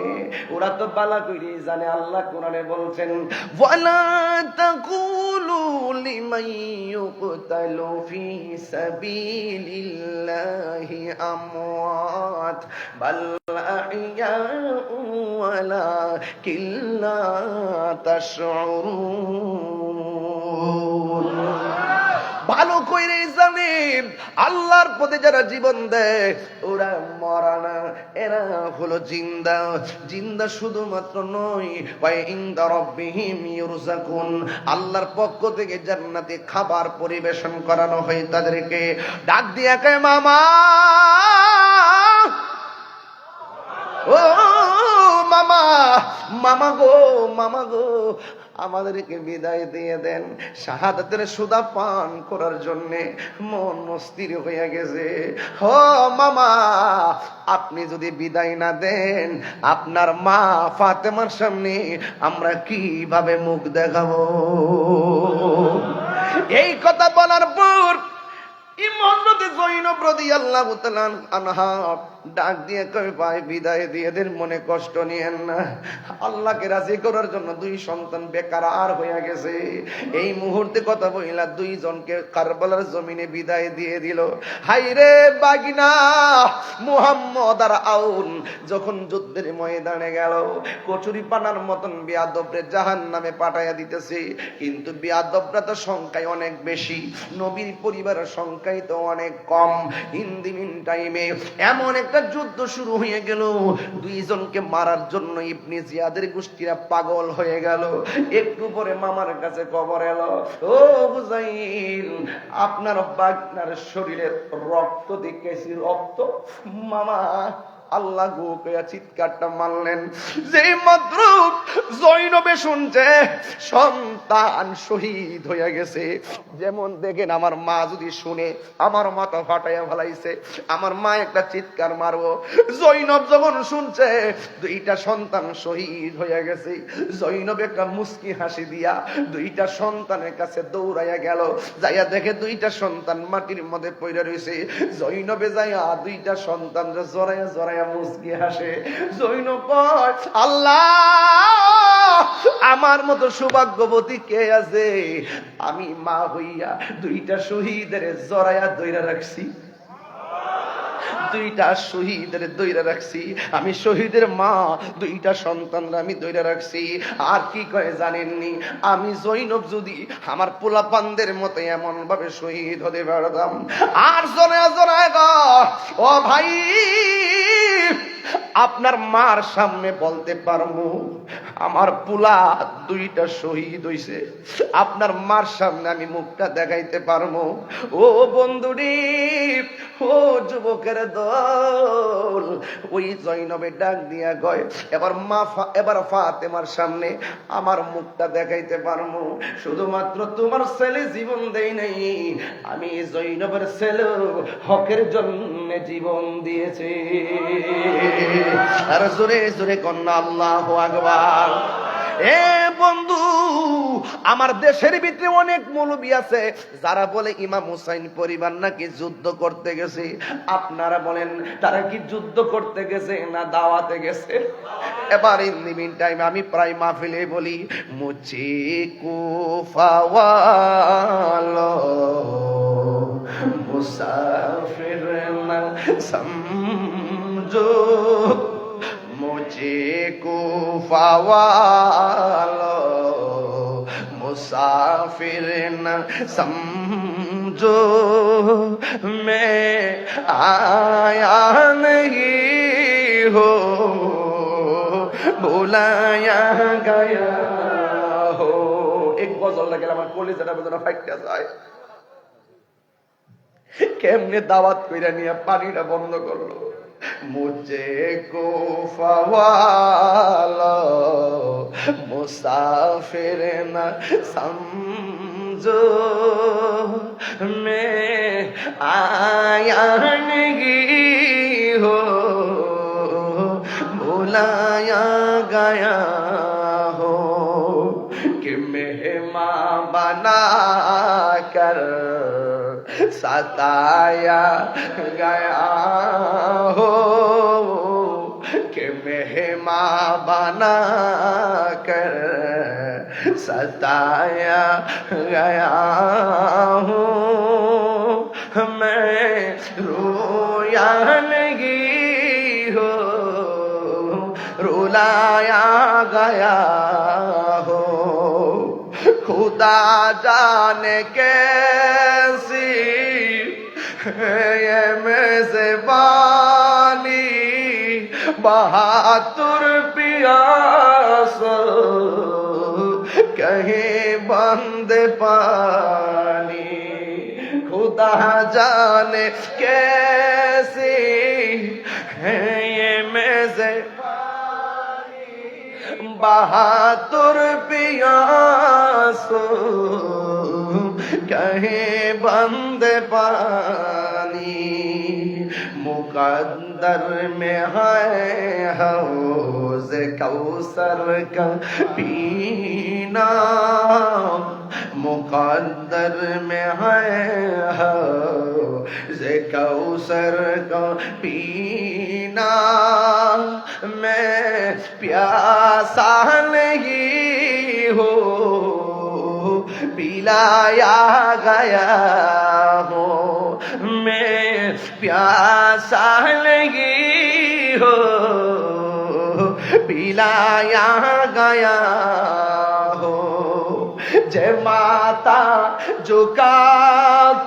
ওরা তো বালা কইরে জানে, আল্লাহ কোরআনে বলছেন, ওয়ালা তাকুলু লিমান ইউকতালু ফি সাবিলিল্লাহি আমওয়াত বাল আহইয়াউ ওয়ালাকিন লা তাশউরুন। ভালো কইরে জানেন আল্লাহর পথে যারা জীবন দেয় ওরা মরা না, এরা হলো জিন্দা। জিন্দা শুধুমাত্র নয়, ওয়া ইনদা রাব্বিহিম ইউরযাকুন, আল্লাহর পক্ষ থেকে জান্নাতে খাবার পরিবেশন করানো হয় তাদেরকে। ডাক দিয়া কয়, মামা, ও মামা, মামা গো, মামা গো, আমাদেরকে বিদায় দিয়ে দেন। শাহাদাতের সুদা পান করার জন্য মন অস্থির হয়ে গেছে। ও মামা, আপনি যদি বিদায় না দেন আপনার মা ফাতেমার সামনে আমরা কিভাবে মুখ দেখাবো? এই কথা বলার পর ইমামতে জয়নব রাদিয়াল্লাহু তাআলা আনহা ডাক দিয়ে কই, ভাই বিদায় দিয়ে দেন, মনে কষ্ট নিয়েন না। আল্লাহকে রাজি করার জন্য দুই সন্তান বেকার হয়ে গেছে। এই মুহূর্তে কথা বইলা দুইজনকে কারবালার জমিনে বিদায় দিয়ে দিল। হাইরে বাগিনা মুহাম্মদ আর আউন যখন যুদ্ধের ময়দানে গেল, কচুরি পানার মতন বিয়াদবরে জাহান্নামে পাঠাইয়া দিতেছে। কিন্তু বিয়াদবরা তো সংখ্যায় অনেক বেশি, নবীর পরিবারের সংখ্যাই তো অনেক কম। হিন্দি মিন টাইমে এমন একটা যুদ্ধ শুরু হয়ে গেল, দুইজনকে মারার জন্য ইবনে জিয়াদের গোষ্ঠীরা পাগল হয়ে গেল। একটু পরে মামার কাছে খবর এলো, ও হুসাইন, আপনার বাগনার শরীরের রক্ত দেখেছি, রক্ত। মামা আল্লাহ গো কইয়া চিৎকারটা মারলেন। যেই মাত্র জয়নবে শুনছে সন্তান শহীদ হয়ে গেছে, যেমন দেখেন আমার মা যদি শুনে আমার মাথা ফাটাইয়া ফেলাইছে, আমার মা একটা চিৎকার মারবো। জয়নব যখন শুনছে দুইটা সন্তান শহীদ হয়ে গেছে, জয়নব একটা মুস্কি হাসি দিয়া দুইটা সন্তানের কাছে দৌড়াইয়া গেল। যাইয়া দেখে দুইটা সন্তান মাটির মধ্যে পড়ে রয়েছে। জয়নবে যাইয়া দুইটা সন্তান জড়াইয়া জড়াইয়া মুস্কি হাসে। জৈনব কয়, আল্লাহ, আমার মতো সৌভাগ্যবতী কে আছে? আমি মা হইয়া দুইটা শহীদের জড়াইয়া দইরা রাখছি, দুইটা শহীদের দইরা রাখছি। আমি শহীদের মা, দুইটা সন্তানরা আমি দইরা রাখছি। আর কি কয় জানেননি? আমি জৈনব যদি আমার পোলাপানদের মতো এমন ভাবে শহীদ হতে পারতাম, আর জোরে জোরে গো ও ভাই, আপনার মার সামনে বলতে পারবো আমার পোলা দুইটা শহীদ হইছে, আপনার মার সামনে আমি মুখটা দেখাইতে পারবো। ও বন্ধুরি, ও যুবকের দল, ওই জয়নবে ডাক দিয়া গয়, এবার ফাতেমার সামনে আমার মুখটা দেখাইতে পারবো। শুধুমাত্র তোমার ছেলে জীবন দেই নাই, আমি জয়নবের ছেলে হকের জন্য জীবন দিয়েছে। আর জোরে জোরে কন্যা আল্লাহু আকবার। এ বন্ধু, আমার দেশের ভিতরে অনেক মৌলবী আছে যারা বলে ইমাম হুসাইন পরিবার নাকি যুদ্ধ করতে গেছে। আপনারা বলেন তারা কি যুদ্ধ করতে গেছে না দাওয়াতে গেছে? এবার ইন দি মিন টাইম আমি প্রায় মাহফিলে বলি, মুঝে কুফাওয়ালো মুসাফির না সমঝো, मुझे कुफा वालो मुसाफिर न समझो, मैं आया नहीं हो बुलाया गया हो। एक गजल लगे আমার কলিজাটা বেদনা ফাইটা যায়। কেমনে দাওয়াত কইরা নিয়ে পানিটা বন্ধ করলো। मुझे कुफा वालो मुसाफिर न समझो, मैं आया नहीं हो बुलाया गया हो, कि मेहमान बना कर सताया गया हो, कि मेहमान बना कर सताया गया हो, मैं रोया नहीं हो रुलाया गया हो, खुदा जाने कैसी ये मेज़बानी, बहादुर पियास कहीं बंद पानी, खुदा जाने कैसी है ये मेज़बानी, बहादुर पियास कहीं बंद पानी, मुकद्दर में है हौज़ कौसर का पीना, मुकद्दर में है हौज़ कौसर का पीना, मैं प्यासा नहीं हो पिलाया गया हो, मैं प्यासा नहीं हो पिलाया गया हो, जे माता झुका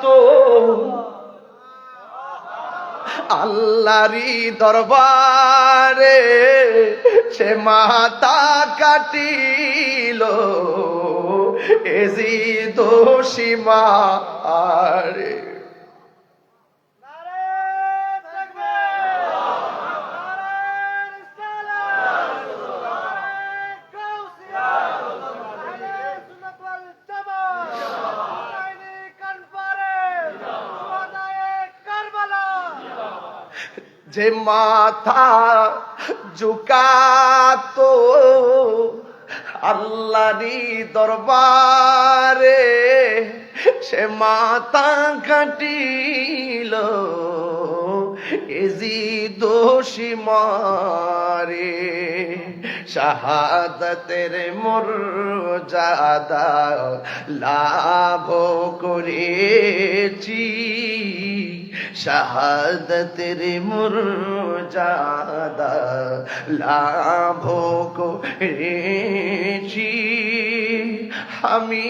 तो আল্লাহরি দরবারে সে মাথা কাটিল এজি দোষী মারে। যে মাথা ঝুকাতো আল্লাহরি দরবারে সে মাথা কাটিল এজি দোষী মারে, শাহাদাতের মর্যাদা লাভ করেছি, শাহাদাতের মর্যাদা লাভ করেছি, আমি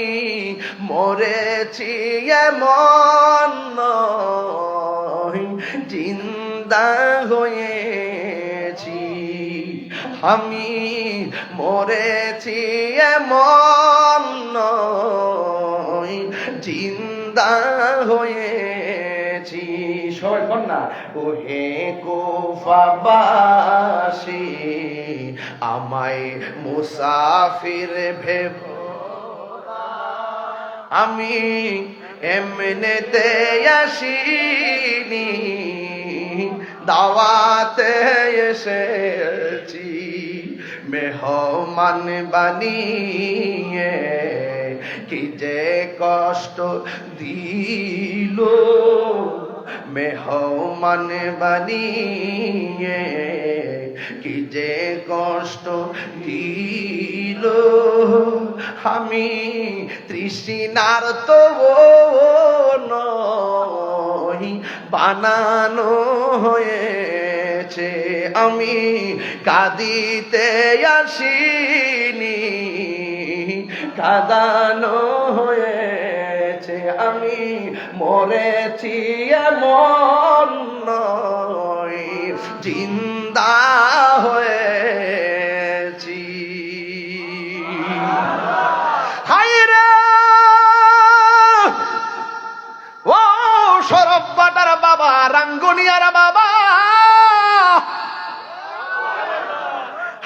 মরেছি এমন নয় জিন্দা হয়েছি, আমি মরেছি এমন নয় জিন্দা হয়েছি। সবাই বল না, ওহে কুফাবাসী আমায় মুসাফির ভেবো, আমি এমনিতে আসিনি দাওয়াতে এসেছি, মেহমান বানিয়ে কি যে কষ্ট দিল, মেহমান বানিয়ে কি যে কষ্ট দিল। আমি তৃষ্ণার তো নই, বানানো হয়েছে। আমি কাঁদিতে আসিনি, কাঁদানো হয়েছে। আমি মরেছি এমন নয়, জিন্দা হয়েছি। হায়রে ও সরব্বাটার বাবা, রাঙ্গুনিয়ার বাবা,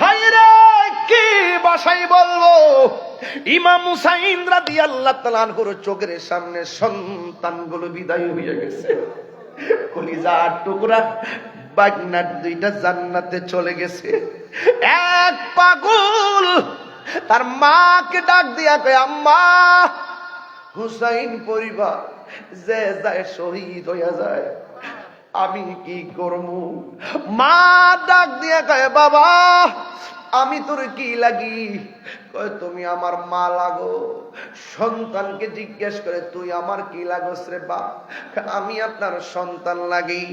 হায়রে কি ভাষায় বলবো। ইমাম হুসাইন রাদিয়াল্লাহু তাআলা আনহুর চোখের সামনে সন্তানগুলো বিদায় হয়ে গেছে। কলিজার টুকরা বাগনার দুইটা জান্নাতে চলে গেছে। এক পাগল তার মাকে ডাক দিয়া কয়, আম্মা, হুসাইন পরিবার যে যায় শহীদ হইয়া যায়, আমি কি করবো? মা ডাক দিয়া কয়, বাবা, আমি তোর কি লাগি? কয়, তুমি আমার মা লাগো। সন্তানকে জিজ্ঞেস করে, তুই আমার কি লাগোস রে বাপ? আমি আপনার সন্তান লাগি।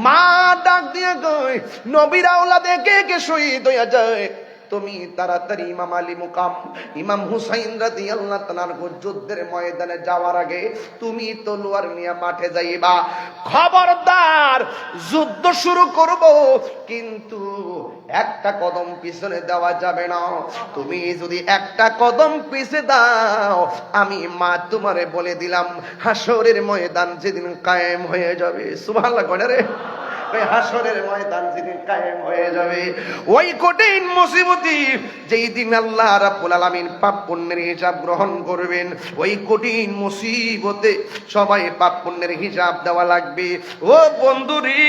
মা ডাক দিয়া কয়, নবীর আওলাদে কে কে শহীদ হইয়া যায়, তুমি তাড়াতাড়ি ইমাম আলী মুকাম ইমাম হুসাইন রাদিয়াল্লাহু তাআলা যুদ্ধের ময়দানে যাওয়ার আগে তুমি তলোয়ার নিয়ে মাঠে যাইবা। খবরদার, যুদ্ধ শুরু করব, কিন্তু একটা কদম পিছনে দেওয়া যাবে না। তুমি যদি একটা কদম পিছে দাও, আমি মা তোমারে বলে দিলাম, হাসরের ময়দান যেদিন কায়েম হয়ে যাবে, সুবহানাল্লাহ কয় না রে, হাসরের ময়দান যেদিন কায়েম হয়ে যাবে, ওই কঠিন মুসিবতি যেই দিন আল্লাহ রাব্বুল আলামিন পাপ পুণ্যের হিসাব গ্রহণ করবেন, ওই কঠিন মুসিবতে সবাই পাপ পুণ্যের হিসাব দেওয়া লাগবে। ও বন্ধুরি,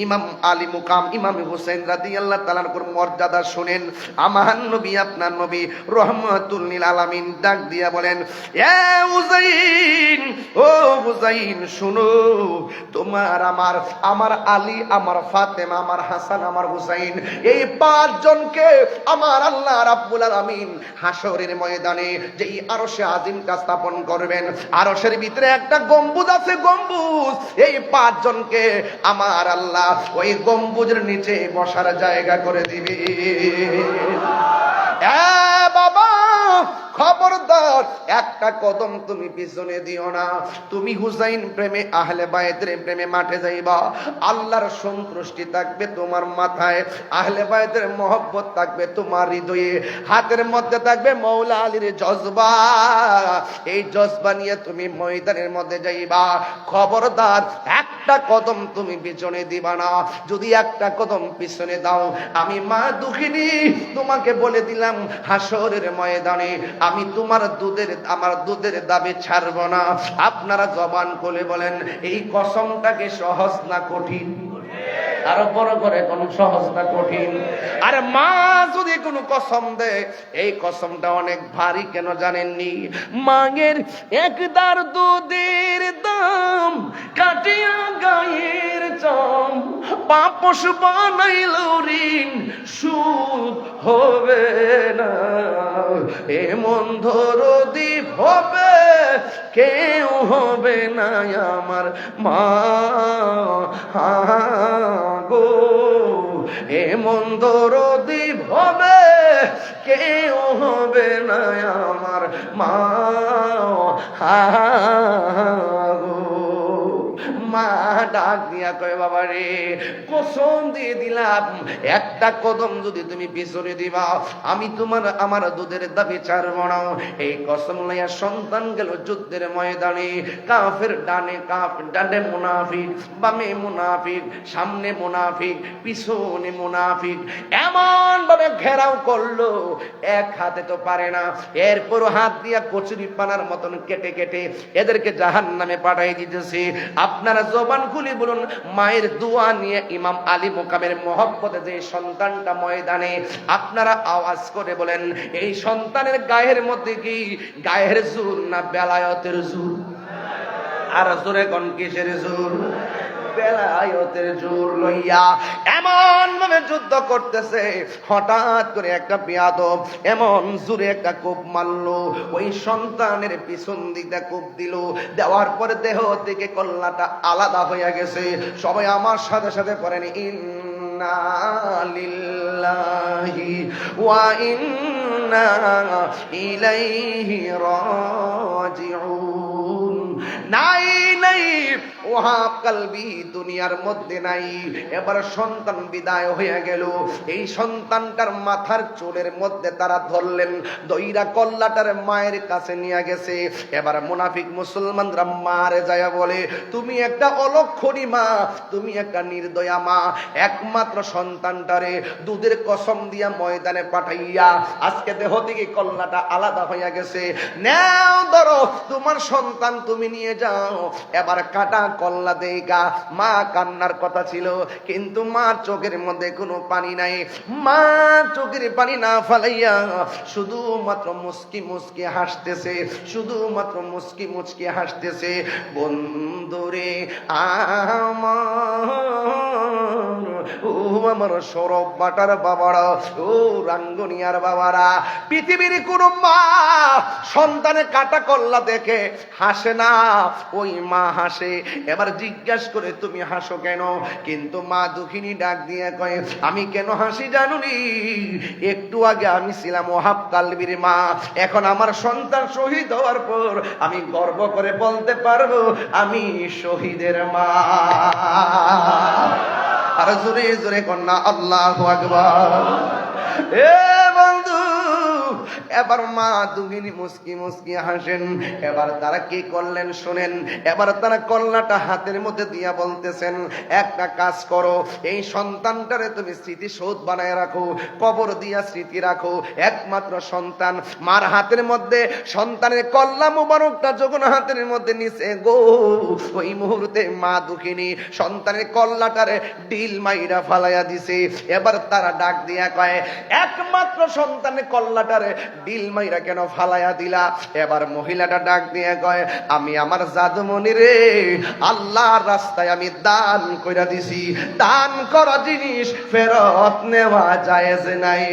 ইমাম আলী মুকাম ইমাম হুসাইন রাদিয়াল্লাহু তাআলার মর্যাদা শুনেন। আমার নবী, আপনার নবী রহমাতুল লিল আলামিন ডাক দিয়া বলেন, এ হুসাইন, ও হুসাইন, শুনো, তোমার আমার আলী, আমার ফাতেমা, আমার হাসান, আমার হুসাইন, এই পাঁচজনকে আমার আল্লাহ রাব্বুল আলামিন হাসরের ময়দানে যেই আরশে আজিমটা স্থাপন করবেন, আরশের ভিতরে একটা গম্বুজ আছে, গম্বুজ, এই পাঁচজনকে আমার আল্লাহ ওই গম্বুজের নিচে বসার জায়গা করে দিবে। বাবা, খবরদার, একটা কদম তুমি পিছনে দিও না। তুমি হুসাইন প্রেমে, আহলে বায়তের প্রেমে মাঠে যাইবা, আল্লাহর সন্তুষ্টি থাকবে তোমার মাথায়, আহলে বায়তের মহব্বত থাকবে তোমার হৃদয়ে, হাতের মধ্যে থাকবে মৌলা আলীর জজবা। এই জজবা নিয়ে তুমি ময়দানের মধ্যে যাইবা। খবরদার, একটা কদম তুমি পিছনে দিবা না। যদি একটা কদম পিছনে দাও, আমি মা দুঃখিনী তোমাকে বলে দিলাম, হাসরের ময়দানে আমি তোমার আমার দুধের দাবি ছাড়বো না। আপনারা জবান খুলে বলেন, এই কসমটাকে সহজ না কঠিন? আরো বড় করে, কোন সহজ না কঠিন? আরে মা যদি কোনো কসম দেয়, এই কসমটা অনেক ভারী, কেন জানেননি? মায়ের একদার দুধের দাম কাটিয়া গায়ের চাম, পাপস বানাইল ঋণ সুদ হবে না। এমন ধরদীপ হবে কেউ হবে না আমার মা গো, এমন দরদীপ হবে কেউ হবে না আমার মা গো। মা ডাক দিয়া কয়, বাবা রে, কসম দিয়ে দিলাম, একটা কদম যদি তুমি পিছনে দিবা, আমি আমার দুধের দাবি ছাড়ব না। এই কসম লইয়া সন্তান গেল যুদ্ধের ময়দানে। কাফের ডানে মুনাফিক, বামে মুনাফিক, সামনে মুনাফিক, পিছনে মুনাফিক, এমন ভাবে ঘেরাও করলো, এক হাতে তো পারে না, এরপর হাত দিয়া কচুরি পানার মতন কেটে কেটে এদেরকে জাহান্নামে পাঠাই দিতেছে। আপনারা জবান খুলে বলুন, মায়ের দোয়া নিয়ে ইমাম আলী মুকামের মহব্বতে যে সন্তানটা ময়দানে, আপনারা আওয়াজ করে বলেন এই সন্তানের গায়ের মধ্যে কি গায়ের জোর না বেলায়েতের জোর? আর জোরে কোন কিসের জোর? বেলায়েতের জোর লইয়া এমন ভাবে যুদ্ধ করতেছে, হঠাৎ করে একটা বেয়াদব এমন জোরে একটা কোপ মারলো, ওই সন্তানের পিছন দিকে কোপ দিল, দেওয়ার পরে দেহ থেকে কল্লাটা আলাদা হয়ে গেছে। সবাই আমার সাথে সাথে পড়েন ইন্না লিল্লাহি ওয়া ইন্না ইলাইহি রাজিউন। নাই নাই ওয়াহাব কালবি দুনিয়ার মধ্যে নাই। এবার সন্তান বিদায় হয়ে গেল, এই সন্তানটার মাথার চুলের মধ্যে তারা ধরলেন, দইরা কল্লাটার মায়ের কাছে নিয়ে গেছে। এবার মুনাফিক মুসলমানরা মারে যায় বলে তুমি একটা অলক্ষণী মা, তুমি একটা নির্দয়া মা, একমাত্র সন্তানটারে দুধের কসম দিয়া ময়দানে পাঠাইয়া আজকে দেহ থেকে কল্লাটা আলাদা হয়ে গেছে, নাও ধরো তোমার সন্তান তুমি নিয়ে যাও। এবার কাটা কল্লা দেইগা মা কান্নার কথা ছিল, কিন্তু মার চোখের মধ্যে কোনো পানি নাই। মা চোখের পানি না ফালাইয়া শুধুমাত্র মুস্কি মুস্কি হাসতেছে, শুধুমাত্র মুস্কি মুস্কি হাসতেছে। বন্ধুরে আমার সৌরভ বাটার বাবারা, ও রাঙ্গুনিয়ার বাবারা, পৃথিবীর কোন মা সন্তানে কাটা কল্লা দেখে হাসে না, ওই মা হাসে। এবার জিজ্ঞাস করে তুমি হাসো কেন? কিন্তু মা দুঃখিনী ডাক দিয়ে কয় আমি কেন হাসি জানুনি, একটু আগে আমি ছিলাম ওয়াহাব কালবির মা, এখন আমার সন্তান শহীদ হওয়ার পর আমি গর্ব করে বলতে পারবো আমি শহীদের মা। আর জোরে জোরে কন্যা আল্লাহু আকবার। এ বন্ধু, এবার মা দুগিনী মুস্কি মুস্কি হাসেন। এবার তারা কি করলেন শুনেন, এবার তারা কল্লাটা হাতের মধ্যে দিয়া বলতেছেন একটা কাজ করো, এই সন্তানটারে তুমি স্মৃতিসৌধ বানায় রাখো, কবর দিয়া স্মৃতি রাখো। একমাত্র সন্তান, মার হাতের মধ্যে সন্তানের কল্লা মুবারকটা যখন হাতের মধ্যে নিছে গো, ওই মুহূর্তে মা দুঃখিনী সন্তানের কল্লাটারে ডিল মাইরা ফালাইয়া দিছে। এবার তারা ডাক দিয়া কয় একমাত্র সন্তানের কল্লাটারে ডিল মাইরা কেন ফালাইয়া দিলা? এবার মহিলাটা ডাক দিয়ে কয় আমি আমার জাদুমণি রে আল্লাহর রাস্তায় আমি দান কইরা দিছি, দান করা জিনিস ফেরত নেওয়া জায়েজ নাই।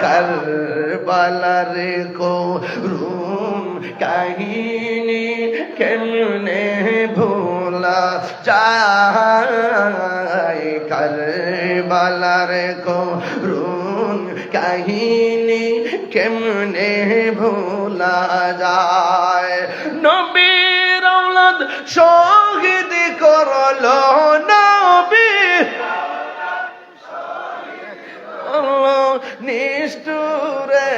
কারবালার করুণ কাহিনী কেমনে ভোলা যায়, কারবালার করুণ কাহিনী কেমনে ভোলা যায়। নবীর আওলাদ শহীদ করলো, নবীর নিষ্ঠুরে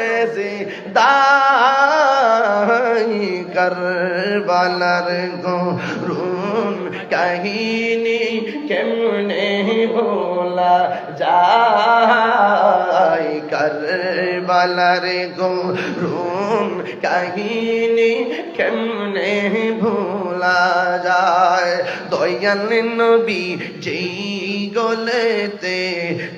দাই, কারবালার করুণ কাহিনী কেমনে ভোলা যায়, কারবালার করুণ কাহিনী কেমনে ভোলা যায়। দয়াল নবী যেই গলেতে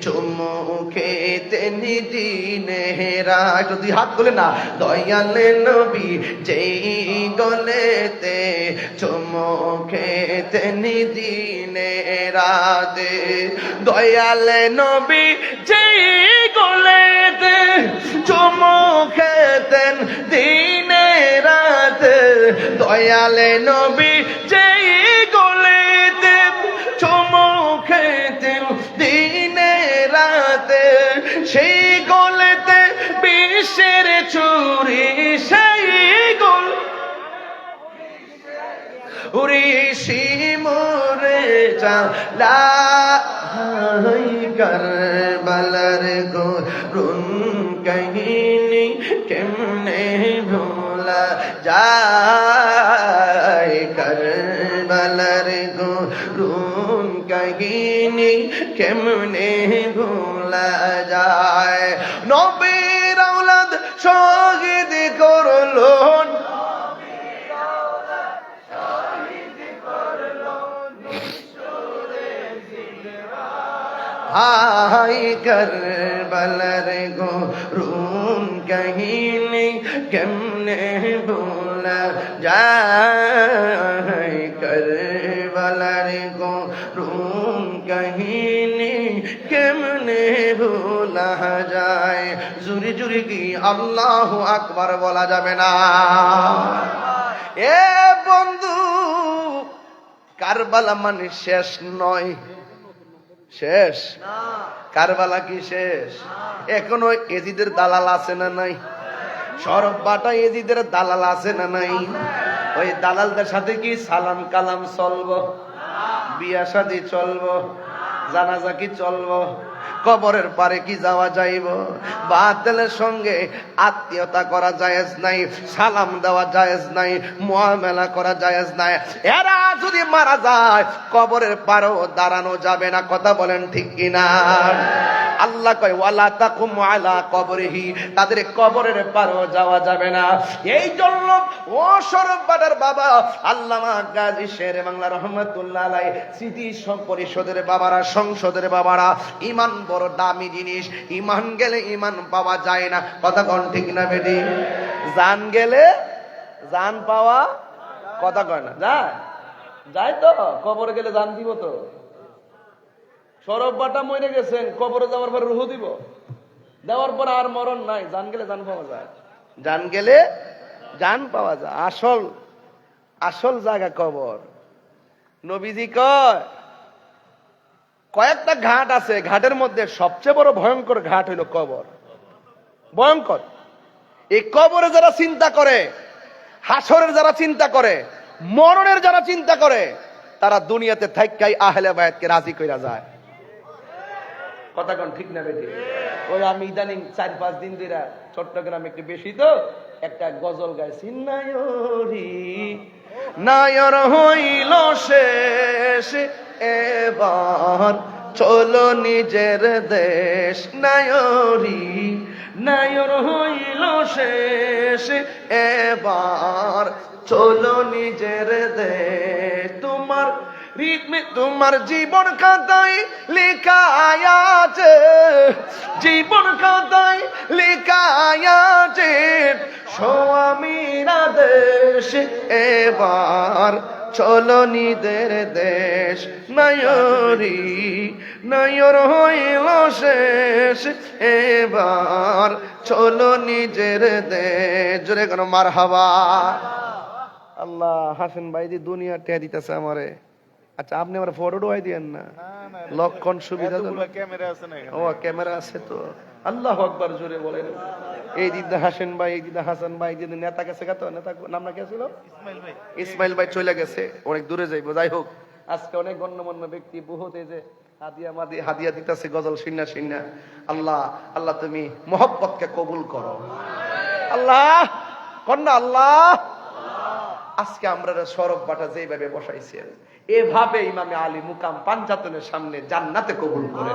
চুমু খেতেন দিনেরা, যদি হাত তোলে না, দয়াল নবী যেই গলেতে চুমু খেতেন দিনেরা দে, দয়াল নবী যেই গলেতে চুমু খেতেন দিনে রাতে, দয়াল নবী যেই গলেতে চুমু খেতেন দিনে রাতে, সেই গলেতে বিশ্বের চুরি, সেই গোল ঋষি মোরে চালা কারবালার করুণ কাহিনী কেমনে ভোলা যায়, কারবালার করুণ কাহিনী কেমনে ভোলা যায়। নবীর আওলাদ শহীদ করলো, যায় কারবালার গো রুম কাহিনী কেমনে ভোলা যায় কারবালার গো রুম কাহিনী কেমনে ভোলা যায় জুরি জুরি কি আল্লাহু আকবার বলা যাবে না এ বন্ধু কারবালা মানে শেষ নয় শেষ কারবালা কি শেষ এখনো এজিদের দালাল আছে না নাই সরব বাটা এজিদের দালাল আছে না নাই ওই দালালদের সাথে কি সালাম কালাম চলবো বিয়া শাদী চলবো জানাজা কি চলবো কবরের পারে কি যাওয়া যাইব বাতিলের সঙ্গে আত্মীয়তা করা জায়েজ নাই সালাম দেওয়া জায়েজ নাই মুআমালা করা জায়েজ নাই এরা যদি মারা যায় কবরের পারেও দাঁড়ানো যাবে না কথা বলেন ঠিক কিনা আল্লাহ কয় ওয়ালা তাকুম আলা কবরিহি তাদের কবরের পারেও যাওয়া যাবে না এই জন্য ও শরফ বাটার বাবা আল্লামা গাজী শেরে বাংলা রহমাতুল্লাহ আলাইহি স্মৃতি পরিষদের বাবারা সংসদের বাবারা ঈমান বড় দামি জিনিস ঈমান গেলে ঈমান পাওয়া যায় না কথা কোন ঠিক না বেটি জান গেলে জান পাওয়া কথা কয় না যায় যায় তো কবরে গেলে জান দিব তো সরব বাটা মরে গেছেন কবরে যাওয়ার পর রুহ দিব দেওয়ার পর আর মরণ নাই জান গেলে জান পাওয়া যায় জান গেলে জান পাওয়া যায় আসল আসল জায়গা কবর নবীজি কয় কয়েকটা ঘাট আছে ঘাটের মধ্যে সবচেয়ে বড় ভয়ঙ্কর ঘাট হইল কবর ভয়ঙ্কর এই কবরে যারা চিন্তা করে হাসরের যারা চিন্তা করে মরণের যারা চিন্তা করে তারা দুনিয়াতে থাইকাই আহলে বায়াতকে রাজি কইরা যায় কথা কোন ঠিক না বেটি ওই আমি ইদানিং 4-5 দিন ধরে চট্টগ্রামে একটু বেশি তো একটা গজল গাইছি নায়রি নায়র হইল শেষ এবার চলো নিজের দেশ নায়রি নায়র হইল শেষ এবার চলো নিজের দেশ তোমার জীবন খাতায় লেখা আছে জীবন খাতায় লেখা আছে স্বামীরা দেশ এবার চলো নিজের দেশ নায়রি নায়র হইল শেষ এবার চলো নিজের দেশ জোরে কোন মারহাবা আল্লাহ হাসান ভাই দি দুনিয়া টেয়া দিতেছে আমারে আচ্ছা আপনি আমার ফটো ডোয়াই দিয়েন না লক্ষণ সুবিধা ক্যামেরা আছে না ও ক্যামেরা আছে তো আল্লাহু আকবার জোরে বলেন এই দিদা হাসান ভাই এই দিদা হাসান ভাই দিদা নেতা গেছে কত নেতা নাম না কি ছিল ইসমাইল ভাই ইসমাইল ভাই চলে গেছে অনেক দূরে যাইবো যাই হোক আজকে অনেক গণ্যমান্য ব্যক্তি বহুত এই যে হাদিয়া দিতেছে গজল শিন্না শিন্না আল্লাহ আল্লাহ তুমি মোহব্বতকে কবুল করো আল্লাহ কন্যা আল্লাহ আজকে আমরা সরব বাটা যেভাবে বসাইছেন এভাবে ইমামে আলী মুকাম পাঞ্জাতনের সামনে জান্নাতে কবুল করে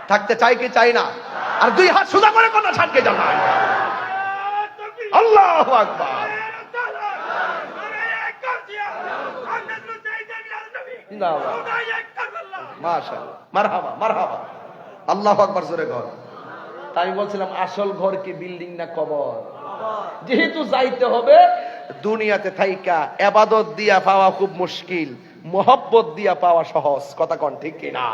থাকতে চাই কি চাই না আর দুই হাত সোজা করে কোন ছাড়কে জানাই আল্লাহু আকবার মাশাআল্লাহ মারহাবা মারহাবা আল্লাহু আকবার জোরে কর তাই আমি বলছিলাম আসল ঘর কি বিল্ডিং না কবর যেহেতু যাইতে হবে দুনিয়াতে থাইকা ইবাদত দিয়া পাওয়া খুব মুশকিল মোহব্বত দিয়া পাওয়া সহজ কথা কোন ঠিক কি না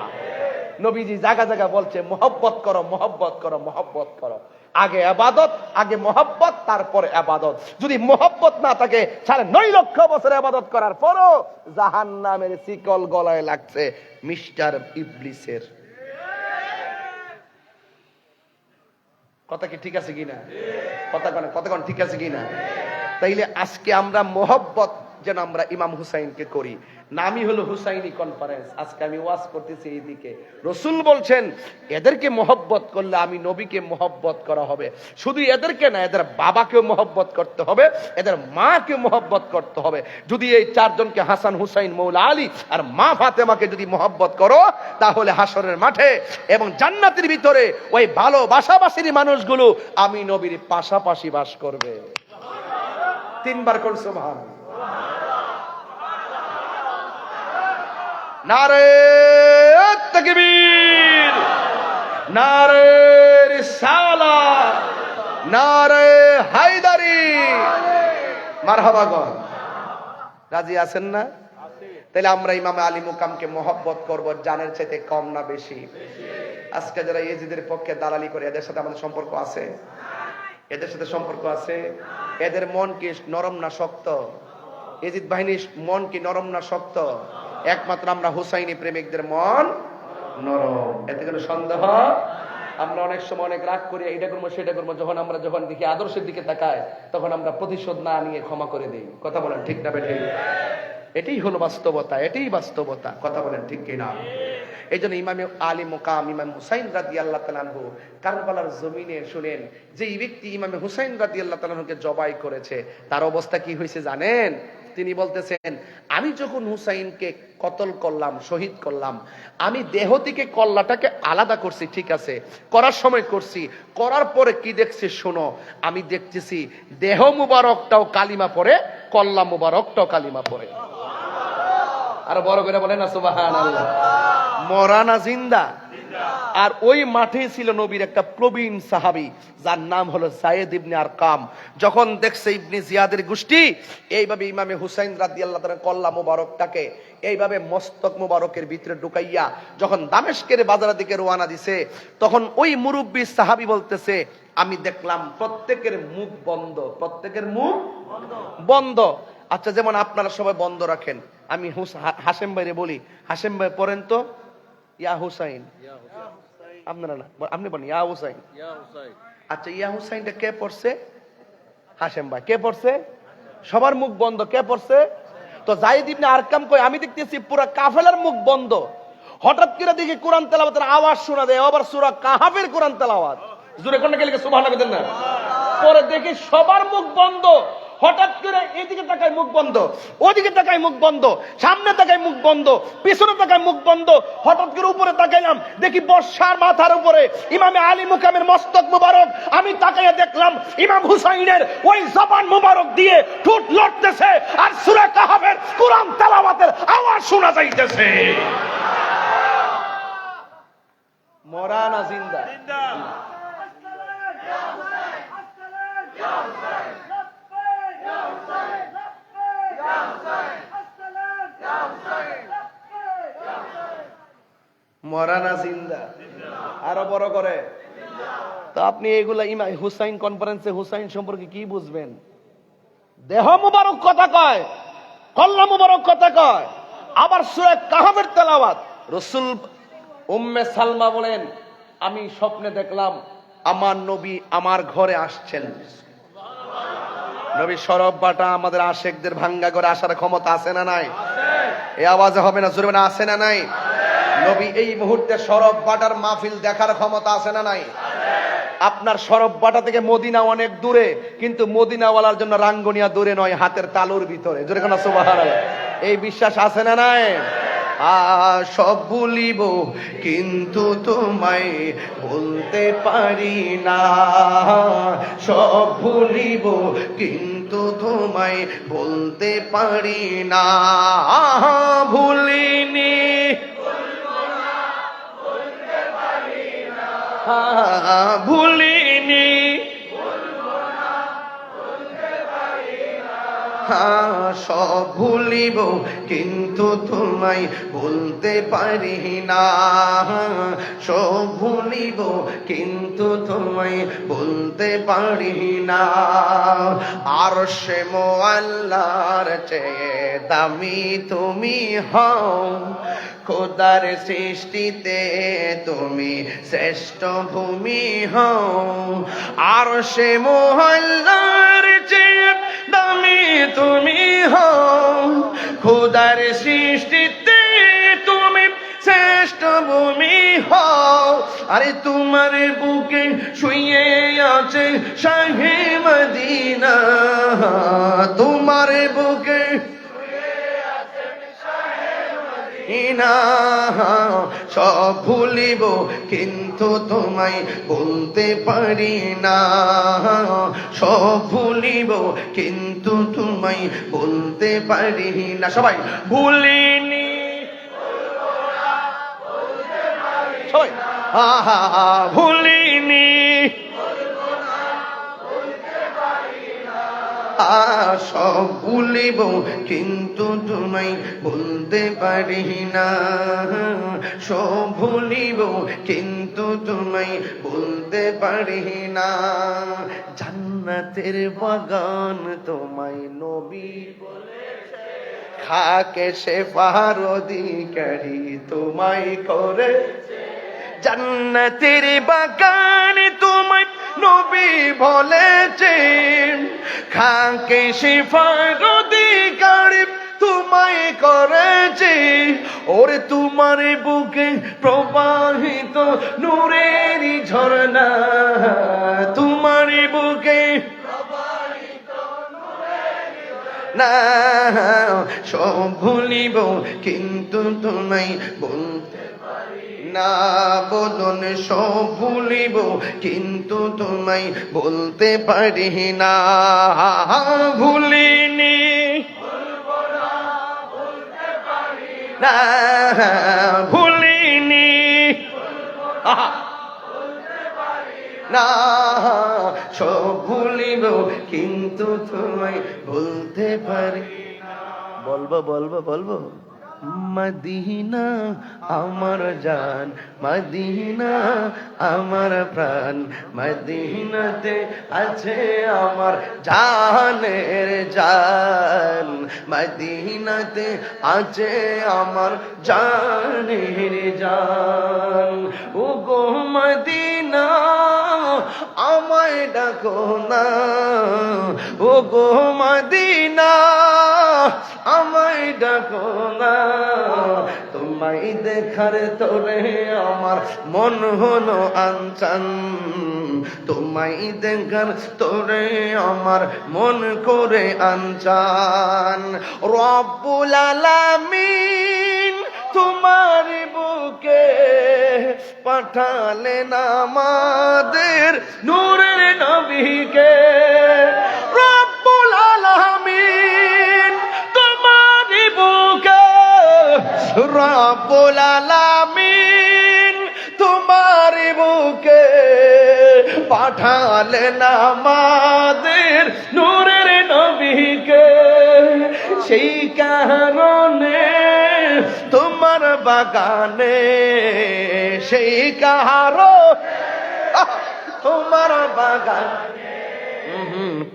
নবীজি জায়গা জায়গা বলছে মোহব্বত করো মোহব্বত করো মোহব্বত করো আগে ইবাদত আগে মোহব্বত তারপরে ইবাদত যদি মোহব্বত না থাকে 9.5 লক্ষ বছর ইবাদত করার পরও জাহান্নামের শিকল গলায় লাগছে মিস্টার ইবলিসের কথা কি ঠিক আছে কিনা কথা কোন ঠিক আছে কিনা তাইলে আজকে আমরা মোহব্বত যেন আমরা ইমাম হুসাইনকে করি নামই হলো হুসাইনি কনফারেন্স আজকে আমি ওয়াজ করতেছি এইদিকে রাসূল বলছেন এদেরকে মোহব্বত করলে আমি নবীকে মোহব্বত করা হবে শুধু এদেরকে না এদের বাবাকেও মোহব্বত করতে হবে এদের মাকে মোহব্বত করতে হবে যদি এই চারজনকে হাসান হুসাইন মৌলা আলী আর মা ফাতেমাকে যদি মোহব্বত করো তাহলে হাসরের মাঠে এবং জান্নাতের ভিতরে ওই ভালোবাসাবাসীর মানুষগুলো আমি নবীর পাশাপাশি বাস করবে 3 বার কোন সুবহানাল্লাহ নারে তাকবীর নারে রিসালাত, নারে হায়দারি, মারহাবা গো। রাজি আছেন না? তাহলে আমরা ইমাম আলী মুকামকে মহব্বত করব, জানের চাইতে কম না বেশি? আজকে যারা ইয়েজিদের পক্ষে দালালি করে, এদের সাথে আমাদের সম্পর্ক আছে? এদের সাথে সম্পর্ক আছে? এদের মন কি নরম না শক্ত? ইয়েজিদ বাহিনীর মন কি নরম না শক্ত? একমাত্র আমরা হুসাইনি প্রেমিকদের মন নরম, এতে কোনো সন্দেহ? আমরা অনেক সময় অনেক রাগ করি, এটা করবো সেটা করবো, যখন দেখি আদর্শের দিকে তাকায় তখন আমরা প্রতিশোধ না নিয়ে ক্ষমা করে দিই। কথা বলেন ঠিক না বেঠিক? এটাই হলো বাস্তবতা, এটাই বাস্তবতা। কথা বলেন ঠিক কিনা? এই জন্য ইমামে আলী মুকাম ইমাম হুসাইন রাদিয়াল্লাহু তাআলা আনহু কারবালার জমিনে শুনেন, যে এই ব্যক্তি ইমামে হুসাইন রাদিয়াল্লাহু তাআলা আনহুকে জবাই করেছে, তার অবস্থা কি হয়েছে জানেন? তিনি বলতেছেন, আমি যখন হুসাইনকে কতল করলাম, শহীদ করলাম, আমি দেহ থেকে কল্লাটাকে আলাদা করছি, ঠিক আছে, করার সময় করছি, করার পরে কি দেখছি শোনো, আমি দেখতেছি দেহ মুবারকটাও কালিমা পড়ে, কল্লা মুবারকটাও কালিমা পড়ে। আর বড় করে বলেন না সুবহানাল্লাহ। মরা না জিন্দা? আর ওই মাঠে ছিল নবীর একটা প্রবীণ সাহাবী, যার নাম হলো যায়েদ ইবনে আরকাম। যখন দেখছে ইবনে জিয়াদের গোষ্ঠী এইভাবে ইমামে হুসাইন রাদিয়াল্লাহু তাআলা কল্লা মুবারকটাকে এইভাবে মস্তক মুবারকের ভিতরে ঢুকাইয়া যখন দামেস্কের বাজারের দিকে রওনা দিছে, তখন ওই মুরব্বী সাহাবী বলতেছে, আমি দেখলাম প্রত্যেকের মুখ বন্ধ, প্রত্যেকের মুখ বন্ধ। আচ্ছা, যেমন আপনারা সবাই বন্ধ রাখেন, আমি হাশেম ভাইরে বলি, হাশেম ভাই পড়েন তো ইয়া হুসাইন। আপনারা না, আপনি বলেন ইয়া হুসাইন। আচ্ছা, ইয়া হুসাইনটা কে পড়ছে? হাশেম ভাই। কে পড়ছে? সবার মুখ বন্ধ। কে পড়ছে? তো যায়েদ ইবনে আরকাম কই, আমি দেখতেছি পুরো কাফেলার মুখ বন্ধ। হঠাৎ করে দেখি কোরআন তেলাওয়াতের আওয়াজ শোনা যায়, আবার সূরা কাহাফের কোরআন তেলাওয়াত। জোরে কোন কে লিখে সুবহানাল্লাহ বলেন না? পরে দেখি সবার মুখ বন্ধ। হঠাৎ করে এদিকে তাকায় মুখ বন্ধ, ওদিকে তাকায় মুখ বন্ধ, সামনে তাকায় মুখ বন্ধ, পিছনে তাকায় মুখ বন্ধ। হঠাৎ করে উপরে তাকাইলাম, দেখি বর্ষার মাথার উপরে ইমামে আলী মুকামের মস্তক মুবারক। আমি তাকাইয়া দেখলাম ইমাম হুসাইনের ওই জবান মুবারক দিয়ে ঠোঁট লড়তেছে, আর সূরা কাহাফের কোরআন তেলাওয়াতের আওয়াজ শোনা যাইতেছে। মরা না জিন্দা? মরা না জিন্দা? আরো বড় করে। তো আপনি এগুলা ইমাম হুসাইন কনফারেন্সে হুসাইন সম্পর্কে কি বুঝবেন? দেহ মুবারক কথা কয়, কল্লা মুবারক কথা কয়, আবার সূরা কাহাফের তেলাওয়াত। রাসূল উম্মে সালমা বলেন, আমি স্বপ্নে দেখলাম আমার নবী আমার ঘরে আসছেন। নবী শরফ বাটা আমাদের আশেকদের ভাঙ্গা করে আসার ক্ষমতা আছে না নাই? এই আওয়াজে হবে না, জোরে না, আছে না নাই? নবী এই মুহূর্তে শরফ বাটার মাহফিল দেখার ক্ষমতা আছে না নাই? আপনার শরফ বাটা থেকে মদিনা অনেক দূরে, কিন্তু মদিনাওয়ালার জন্য রাঙ্গুনিয়া দূরে নয়, হাতের তালুর ভিতরে। জোরে কোন সুবহানাল্লাহ। এই বিশ্বাস আছে না নাই? সব ভুলিব কিন্তু তোমায় বলতে পারি না, সব ভুলিব কিন্তু তোমায় বলতে পারি না। ভুলিনি, ভুলিনি, সব ভুলিব কিন্তু তোমায় বলতে পারি না, সব ভুলিব কিন্তু তোমায় বলতে পারি না। আরশে মুআল্লার চেয়ে দামি তুমি হও, খোদার সৃষ্টিতে তুমি শ্রেষ্ঠ ভূমি হও। আরশে মুআল্লার চেয়ে দামি তুমি হও, খোদার সৃষ্টিতে তুমি শ্রেষ্ঠ ভূমি হও। আরে তোমার বুকে শুয়ে আছে শাহে মদিনা, তোমার বুকে সব ভুলিব কিন্তু তোমায় বলতে পারি না, সব ভুলিব কিন্তু তোমায় বলতে পারি না। সবাই ভুলিনি, সবাই ভুলিনি, সব ভুলিব কিন্তু তোমায় বলতে পারি না, সব ভুলিব কিন্তু তোমায় বলতে পারি না। জান্নাতের বাগান তোমায় নবী বলেছে, খাকে সে পাহার অধিকারী তোমায় করেছে। জান্নাতের বাগান তোমায় নবী বলেছেন, খাকে শিফার অধিকারী তোমায় করেছে। ওরে তোমার বুকে প্রবাহিত নূরের ঝর্ণা, তোমার বুকে না, সব ভুলিব কিন্তু তোমায় বলতে না, বদন সব ভুলিব কিন্তু তোমায় বলতে পারি না। ভুলিনি না, ভুলিনি না, সব ভুলিব কিন্তু তোমায় বলতে পারি। বলবো বলবো বলবো, মদিনা আমার জান, মদিনা আমার প্রাণ, মদিনাতে আছে আমার জানের জান, মদিনাতে আছে আমার জানের জান। ও গো মদিনা আমায় ডাকো না, ও গো মদিনা আমায় ডাকো না, তোমায় দেখার তোরে আমার মন হলো আনচান, তোমায় দেখার তোরে আমার মন করে আনচান। রব্বুল আলামিন তোমার বুকে পাঠালেন আমাদের নূরের নবীকে। রব্বুল আলামিন তোমার বুকে, রব্বুল আলামিন তোমার বুকে পাঠালেন আমাদের নূরের নবীকে। সেই কারণে তোমার বাগানে, সেই কারণ তোমার বাগানে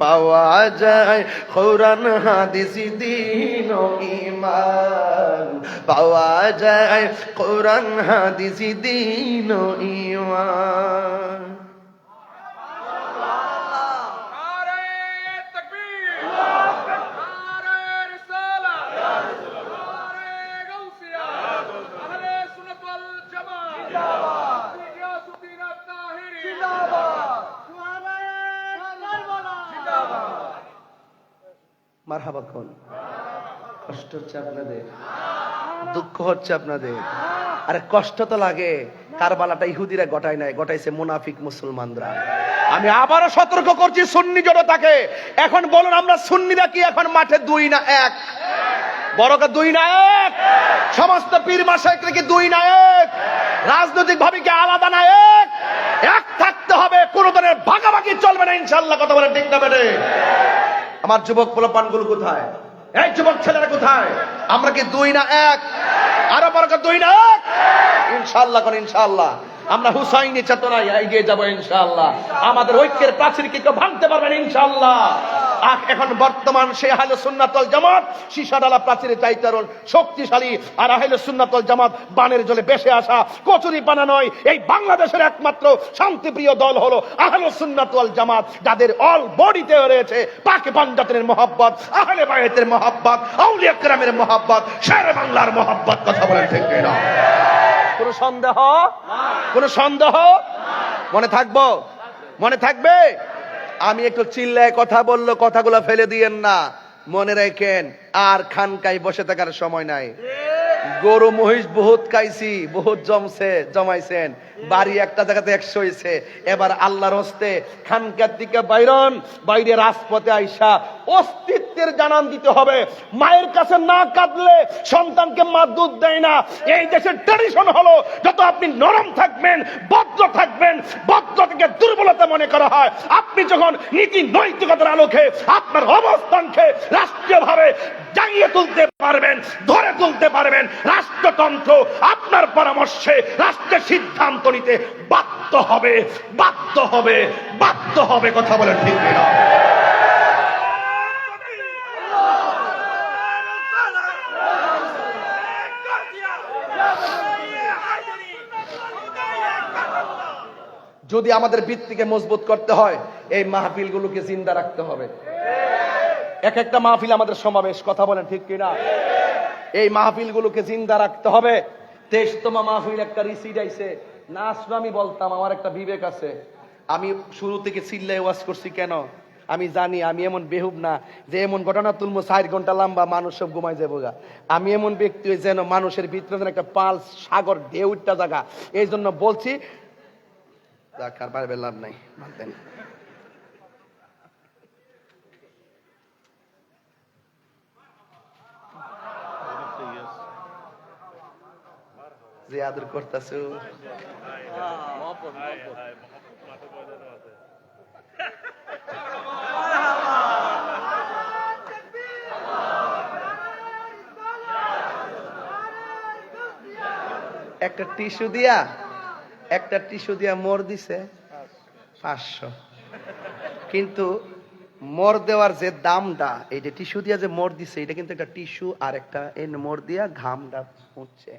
পাওয়া যায় কোরআন হাদিস দ্বীন ও ঈমান, পাওয়া যায় কোরআন হাদিস দ্বীন ও ঈমান। মারহাবা কোন কষ্ট হচ্ছে আপনাদের, দুঃখ হচ্ছে আপনাদের? আরে কষ্ট তো লাগে, কারবালাটা ইহুদিরা গটায় নাই, গটাইছে মুনাফিক মুসলমানরা। আমি আবারও সতর্ক করছি সুন্নি জনতাকে, এখন বলুন আমরা সুন্নিরা কি এখন মাঠে দুই না এক? বড়কে দুই না এক? সমস্ত পীর মাশায়েখরা কি দুই না এক? রাজনৈতিক ভাবে কি আলাদা না এক? এক থাকতে হবে, কোন ধরনের ভাগাভাগি চলবে না ইনশাআল্লাহ। কথা বলেন ঠিক না বেটে? আমার যুবক পোলাপানগুলো কোথায়? এই যুবক ছেলেরা কোথায়? আমরা কি দুই না এক? আরো বড়কে দুই না এক? ইনশাআল্লাহ কোন ইনশাআল্লাহ আমরা হুসাইনি চেতনায় এগিয়ে যাবো ইনশাআল্লাহ। আমাদের ঐক্যের প্রাচীর কি কেউ ভাঙতে পারবেন ইনশাআল্লাহ। এখন বর্তমান সে আহলে সুন্নাত ওয়াল জামাত সীসাডালা প্রাচীরের চাইতে আরো শক্তিশালী, আর আহলে সুন্নাত ওয়াল জামাত বানের জলে ভেসে আসা কচুরি পানা নয়। এই বাংলাদেশের একমাত্র শান্তিপ্রিয় দল হলো আহলে সুন্নাত ওয়াল জামাত, যাদের অল বডিতে রয়েছে পাকে পাঞ্জাতের মহব্বত, আহলে বায়তের মহব্বত, আউলিয়া কেরামের মহব্বত, শেরে বাংলার মহব্বত। কথা বলেন ঠিক না? কোন সন্দেহ? কোন সন্দেহ? মনে থাকবো? মনে থাকবে? আমি একটু চিল্লায় কথা বললো, কথাগুলো ফেলে দিয়েন না, মনে রাখেন আর খানকায় বসে থাকার সময় নাই। গরু মহিষ বহুত খাইছি, বহুত জমাইছেন, বাড়ি একটা জায়গাতে 100 হয়েছে। এবার আল্লাহর হস্তে খানকার দিকে বাইরে রাজপথে আইসা অস্তিত্বের জানান দিতে হবে। মায়ের কাছে না কাঁদলে সন্তানকে মা দুধ দেয় না। এই দেশের ট্র্যাডিশন হলো যত আপনি নরম থাকবেন, ভদ্র থাকবেন, ভদ্রতাকে দুর্বলতা মনে করা হয়। আপনি যখন নীতি নৈতিকতার আলোকে আপনার অবস্থানকে রাষ্ট্রীয়ভাবে জাগিয়ে তুলতে পারবেন, ধরে তুলতে পারবেন, রাষ্ট্রতন্ত্র আপনার পরামর্শে রাষ্ট্রের সিদ্ধান্ত নিতে বাধ্য হবে, বাধ্য হবে, বাধ্য হবে। কথা বলেন ঠিক কিনা? যদি আমাদের ভিত্তিকে মজবুত করতে হয়, এই মাহফিলগুলোকে জিন্দা রাখতে হবে। এক একটা মাহফিল আমাদের সমাবেশ। কথা বলেন ঠিক কিনা? এই মাহফিলগুলোকে জিন্দা রাখতে হবে। 23তম মাহফিল একটা রিসিট আইছে না আসলে আমি বলতাম, আমার একটা বিবেক আছে। আমি শুরু থেকে চিল্লায় ওয়াজ করছি কেন? আমি জানি আমি এমন বেহুব না যে এমন ঘটনা তুলবো 4 ঘন্টা লম্বা মানুষ সব ঘুমাই যাবো গা। আমি এমন ব্যক্তি যেন মানুষের ভিতরে যেন একটা পালস সাগর ঢেউটা জায়গা। এই জন্য বলছি, আর পারবে লাভ নাই, মানতেন যে আদর করতেছো। একটা টিস্যু দিয়া মোর দিছে 500, কিন্তু মোর দেওয়ার যে দামটা, এই যে টিস্যু দিয়া যে মোর দিছে, এটা কিন্তু একটা টিস্যু আর একটা মোর দিয়া ঘামটা মুছছে।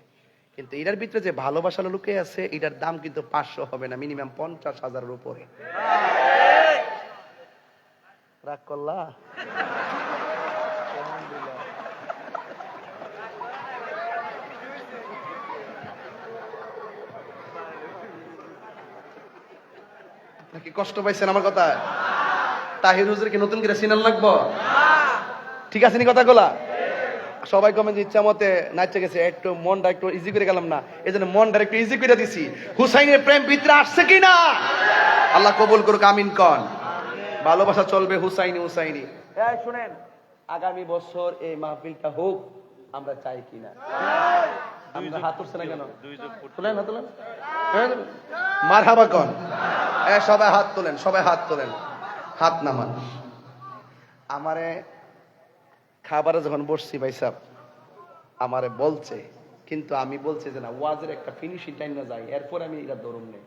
কিন্তু এটার ভিতরে যে ভালোবাসা লুকে আছে, এটার দাম কিন্তু 500 হবে না, মিনিমাম 50,000-এর উপরে। রাগ করলা? নাকি কষ্ট পাইছেন আমার কথা? তাহির হুজুর কি নতুন করে সিনাল লাগবো? ঠিক আছে নি কথাগুলা? সবাই কমেন যে ইচ্ছা মতে নাচতে গেছে, একটু মনটা একটু ইজি করে গেলাম না, এই জন্য মনটা একটু ইজি করে দিছি। হুসাইনের প্রেম ভিতরে আসছে কিনা? আল্লাহ কবুল করুক, আমিন কন। ভালোবাসা চলবে হুসাইনি হুসাইনি। শুনেন, আগামী বছর এই মাহফিলটা হোক, আমরা চাই কিনা? আমরা হাত তুলছে না কেন? তুলেন না, তুলেন, মারহাবা কন। সবাই হাত তোলেন, সবাই হাত তোলেন, হাত নামান। আমারে খাবারে যখন বসছি ভাই সাহেব আমারে বলছে, কিন্তু আমি বলছি যে না, ওয়াজের একটা ফিনিশিং টাইম না যায়, এরপরে আমি এটা ধরুন নেই।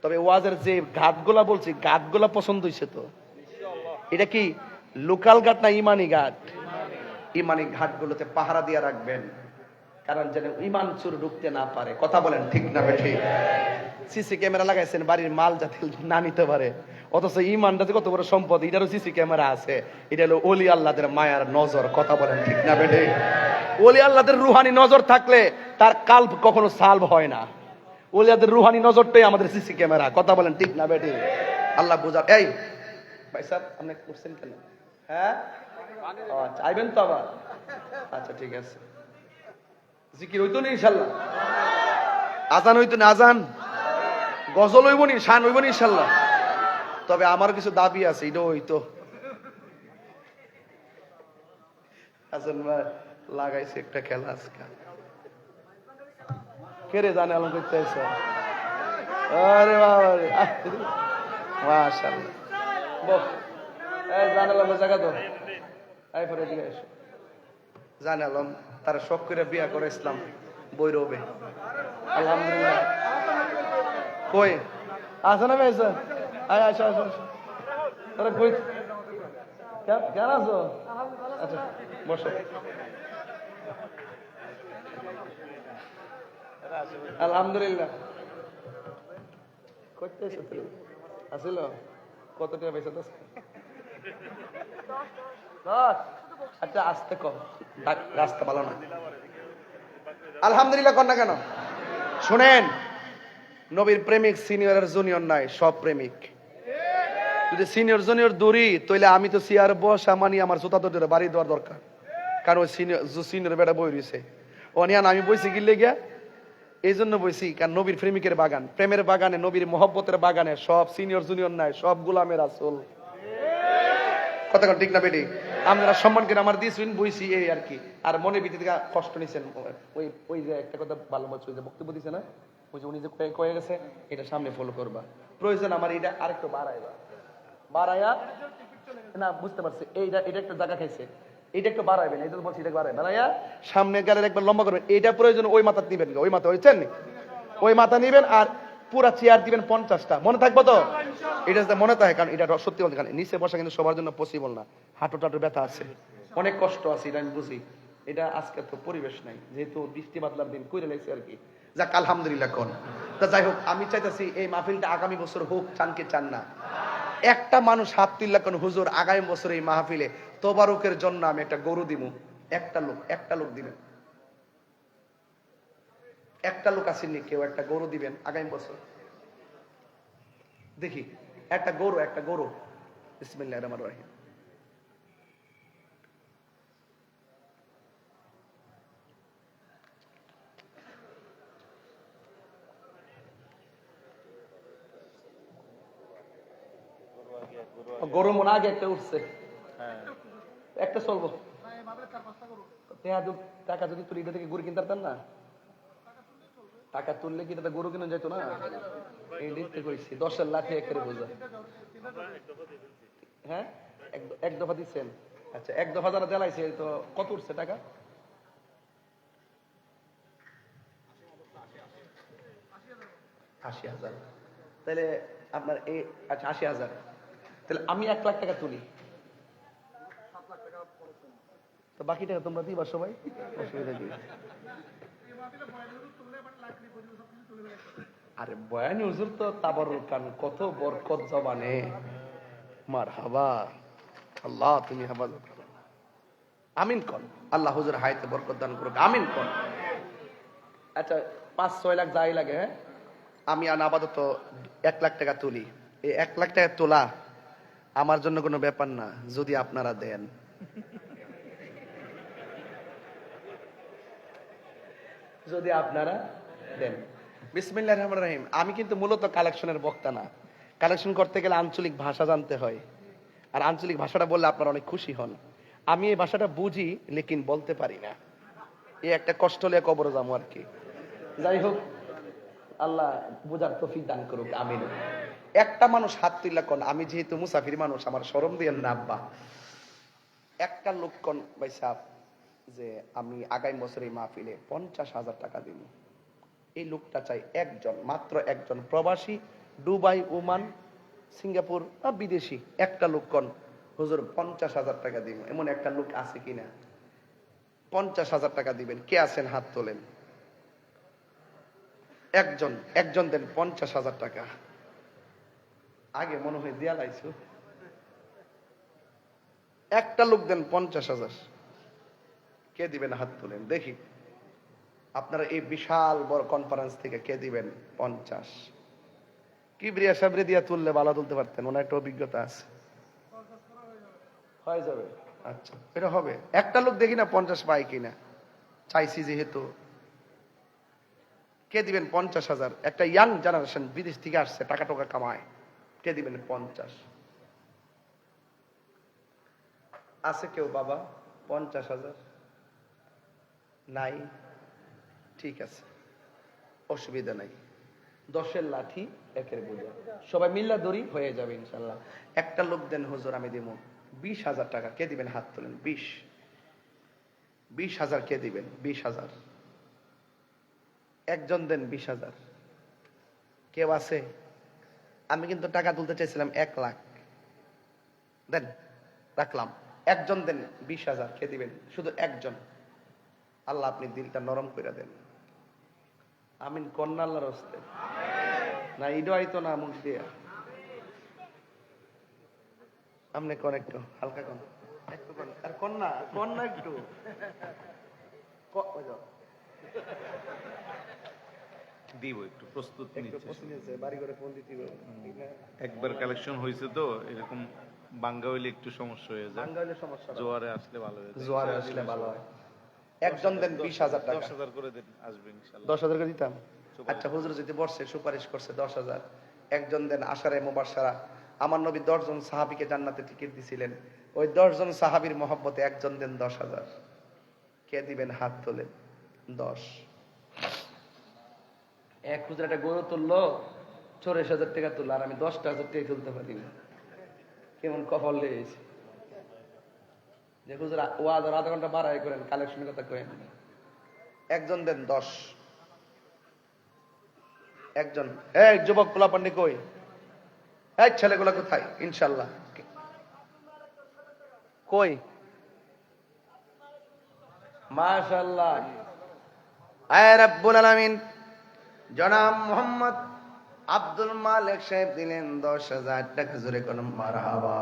তবে ওয়াজের যে ঘাটগুলা বলছি, ঘাটগুলা পছন্দ হয়েছে তো? এটা কি লোকাল ঘাট না ইমানি ঘাট? ইমানি ঘাটগুলোতে পাহারা দিয়ে রাখবেন, কারণ যেন ইমান চুর ঢুকতে না পারে। কথা বলেন ঠিক না ঠিক? সিসি ক্যামেরা লাগাইছেন বাড়ির মাল যাতে না নিতে পারে, অথচ ইমানটা যে কত বড় সম্পদ, এটারও সিসি ক্যামেরা আছে। এটা হলো ওলি আল্লাহদের মায়ার নজর। কথা বলেন ঠিক না বেটে? ওলি আল্লাহদের রুহানি নজর থাকলে তার কাল্প কখনো সালভ হয় না। ওলি আল্লাহদের রুহানি নজরটাই আমাদের সিসি ক্যামেরা। কথা বলেন ঠিক না বেটে? আল্লাহ বুঝা। এই ভাই সাহেব আপনি করছেন কেন? হ্যাঁ, আচ্ছা আইবেন তো আবার? আচ্ছা ঠিক আছে। জিকির হইতো না ইনশাল্লাহ? আজান হইতো না? আজান গজল হইব নি, শান হইব নি ইনশাল্লাহ? তবে আমার কিছু দাবি আছে, এটা হইতো। আজান লাগাইছে একটা খেলা আজকে। কে রে জানে আলম করতে আছে? আরে বাবা রে, মাশাআল্লাহ। বল এই জানে আলম জায়গা তো এই পরে দিকে এসো। জানে আলম তার শখ করে বিয়া করে ইসলাম বৈরবে। আলহামদুলিল্লাহ। কই আসো না মেয়েছে? আয় আসো আসো আসো। আরে কই কেন আছো? আচ্ছা বসো। আলহামদুলিল্লাহ। করতে এসো তুমি? আসিল কত টাকা পয়সা? 10। আচ্ছা আসতে কম, রাস্তা ভালো না। আলহামদুলিল্লাহ কর না কেন? শুনেন, নবীর প্রেমিক সিনিয়র জুনিয়র নাই, সব প্রেমিক। যদি সিনিয়র জুনিয়র দূরি, তাহলে আমি তো সিয়ার বসা মানি আমার জুতা ধরে বাড়ি দেওয়ার দরকার, কারণ ওই সিনিয়র বেটা বই রয়েছে। অনিয়ান আমি বইছি কি লেগিয়া এই জন্য বইছি, কারণ নবীর প্রেমিকের বাগান, প্রেমের বাগানে, নবীর মহব্বতের বাগানে সব সিনিয়র জুনিয়র নাই, সব গোলামের রাসূল। কথা কোন ঠিক না বেটি? আপনারা সম্মান করে আমার দিয়েছেন বইছি এই আর কি। আর মনের ভিতর থেকে কষ্ট নিছেন, ওই ওই যে একটা কথা ভালো বলছো, ওই যে বক্তব্য দিছে না, ওই যে উনি যে কয়ে গেছে এটা সামনে ফলো করবা, প্রয়োজন আমার এটা আরেকটু বাড়াইয়া না, বুঝতে পারছি, এটা একটা জায়গা খাইছে, এটা একটু বাড়াইবেন, এটা তো বলছি এটা বাড়াইয়া সামনে গেলে একবার লম্বা করবেন, এটা প্রয়োজন ওই মাথা নিবেন, ওই মাথা হয়েছেন ওই মাথা নিবেন, আর পুরা চেয়ার দিবেন 50টা, মনে থাকবো তো? এটা যাতে মনে থাকে, কারণ এটা সত্যি বলতে, কারণ নিচে বসা কিন্তু সবার জন্য পসিবল না, হাঁটু টাটু ব্যথা আছে, অনেক কষ্ট আছে, এটা আমি বুঝি। এটা আজকে তো পরিবেশ নাই, যেহেতু বৃষ্টি বাদলার দিন কইরে লাগছে আর কি, যাক আলহামদুলিল্লাহ। কোন তা যাই হোক, আমি চাইতেছি এই মাহফিলটা আগামী বছর হোক, চান কি চান না? একটা মানুষ হাত তুললা কোন হুজুর আগামী বছর এই মাহফিলে তোবারকের জন্য আমি একটা গরু দিব, একটা লোক দিবেন, একটা লোক আসেননি কেউ, একটা গরু দিবেন আগামী বছর, দেখি একটা গরু। বিসমিল্লাহির রহমানির রহিম। গরু মনে আগে একটা উঠছে, একটা চলবো, টাকা যদি তুলি থেকে গরু কিনতে পারতেন না, টাকা তুললে কি এটা গরু কিনে যেত না, এই লিখতে কইছি 10 লাখ একেবারে বোঝা। হ্যাঁ, এক দফা দিচ্ছেন, আচ্ছা এক দফা যারা দেলাইছে তো কত উঠছে টাকা? 80,000। তাহলে আপনার এই, আচ্ছা 80,000, তাহলে আমি 1 লাখ টাকা তুলি, তো বাকি টাকা তোমরা দিবা সবাই, অসুবিধা কি? আরে বয়ানি হুজুর তো তাবারুক কান, কত বরকত জবানে, মারহাবা, আল্লাহ তুমি হেফাজত করো, আমিন কোন, আল্লাহ হুজুর হায়াতে বরকত দান করুক, আমিন কোন। আচ্ছা 5-6 লাখ যাই লাগে, হ্যাঁ আমি আপাতত 1 লাখ টাকা তুলি, এই 1 লাখ টাকা তোলা আমার জন্য কোনো ব্যাপার না, যদি আপনারা দেন। যদি আপনারা দেন। বিসমিল্লাহির রহমানির রহিম। আমি কিন্তু মূলত কালেকশনের বক্তা না, কালেকশন করতে গেলে আঞ্চলিক ভাষা জানতে হয়, আর আঞ্চলিক ভাষাটা বললে আপনারা অনেক খুশি হন। আমি এই ভাষাটা বুঝি, লেকিন বলতে পারি না, এই একটা কষ্ট লিয়ে কবরে যাবো আর কি। যাই হোক, আল্লাহ বুঝার তৌফিক দান করুক, আমিন। একটা মানুষ হাত তুললা কোন, আমি যেহেতু মুসাফির মানুষ, আমার শরম দিয়েন না আব্বা, একটা লোক কোন ভাই সাহেব যে আমি আগামী বছর এই মাহফিলে 50,000 টাকা দিব, এই লোকটা চাই একজন, মাত্র একজন, প্রবাসী, দুবাই, ওমান, সিঙ্গাপুর বা বিদেশি, একটা লোক কোন হুজুর 50,000 টাকা দিব, এমন একটা লোক আছে কিনা? 50,000 টাকা দিবেন, কে আছেন হাত তোলেন? একজন দেন 50,000 টাকা। আগে মনে হয় দিয়া লাইছো, একটা লোক দেন 50,000, কে দিবেন হাত তোলেন দেখি। আপনারা এই বিশাল বড় কনফারেন্স থেকে কে দিবেন 50? কিবরিয়া সাবরে দিয়া তুললে ভালো তুলতে পারতেন, ওনার একটা অভিজ্ঞতা আছে, হয়ে যাবে। আচ্ছা এটা হবে, একটা লোক দেখি না 50 পায় কিনা, চাইছি যেহেতু। কে দিবেন 50,000? একটা ইয়াং জেনারেশন, বিদেশ থেকে আসছে, টাকা টাকা কামায়, কে দিবেন 50? আছে কেউ বাবা? 50,000 নাই? ঠিক আছে, অসুবিধা নাই, 10-এর লাঠি 1-এর বোঝা, সবাই মিল্লা দড়ি হয়ে যাবে ইনশাল্লাহ। একটা লোক দেন হুজুর আমি দিব 20,000 টাকা, কে দিবেন হাত তোলেন? 20,000 কে দিবেন? 20,000, একজন দেন 20,000। কেউ আছে? আমি কিন্তু টাকা তুলতে চাইছিলাম 1 লাখ, দেন রাখলাম, একজন দেন 20,000, কে দিবেন? শুধু একজন, আল্লাহ আপনি দিলটা নরম করে দেন, আমিন কন্যা আল্লাহর হস্তে না, ইডো আইতো না মুখ দিয়ে, আপনি কোন একটু হালকা কোন, একটু কোন, আর কন্যা কন্যা একটু দিব, একটু প্রস্তুত নিচ্ছে, বাড়ি করে ফোন দিতে হবে। একবার কালেকশন হয়েছে তো, এরকম বাঙ্গা হইলে একটু সমস্যা হয়ে যায়, বাঙ্গাইলে সমস্যা, জোয়ারে আসলে ভালো হয়ে যায়। জোয়ারে আসলে ভালো হয়। একজন দেন 20,000 টাকা। 10,000 করে দেন, আসবে ইনশাআল্লাহ। 10,000 করে দিতাম। আচ্ছা হুজুর যদি বর্ষে সুপারিশ করছে 10,000, একজন দেন আশারে মুবাশশারা। আমার নবী 10 জন সাহাবীকে জান্নাতে টিকিট দিছিলেন, ওই 10 জন সাহাবীর মহব্বতে একজন দেন 10,000। কে দিবেন হাত তোলেন? 10। এক হুজুর একটা গরু তুললো, 84,000 টাকা তুললো, আর আমি 10,000 টাকা তুলতে পারি না। কেমন কপাল লেগেছে যে হুজুর ওয়াজ আর আধা ঘন্টা বাড়াই করেন, কালেকশনের কথা করেন। একজন দেন 10। একজন। এই যুবক পোলাপান্ডি কই? এই ছেলেগুলা কোথায়? ইনশাল্লাহ কই? মাশাআল্লাহ। আয় রাব্বুল আলামিন, জনাব মোহাম্মদ আব্দুল মালিক সাহেব দিলেন 10,000 টাকা। জোরে কোন মারহাবা।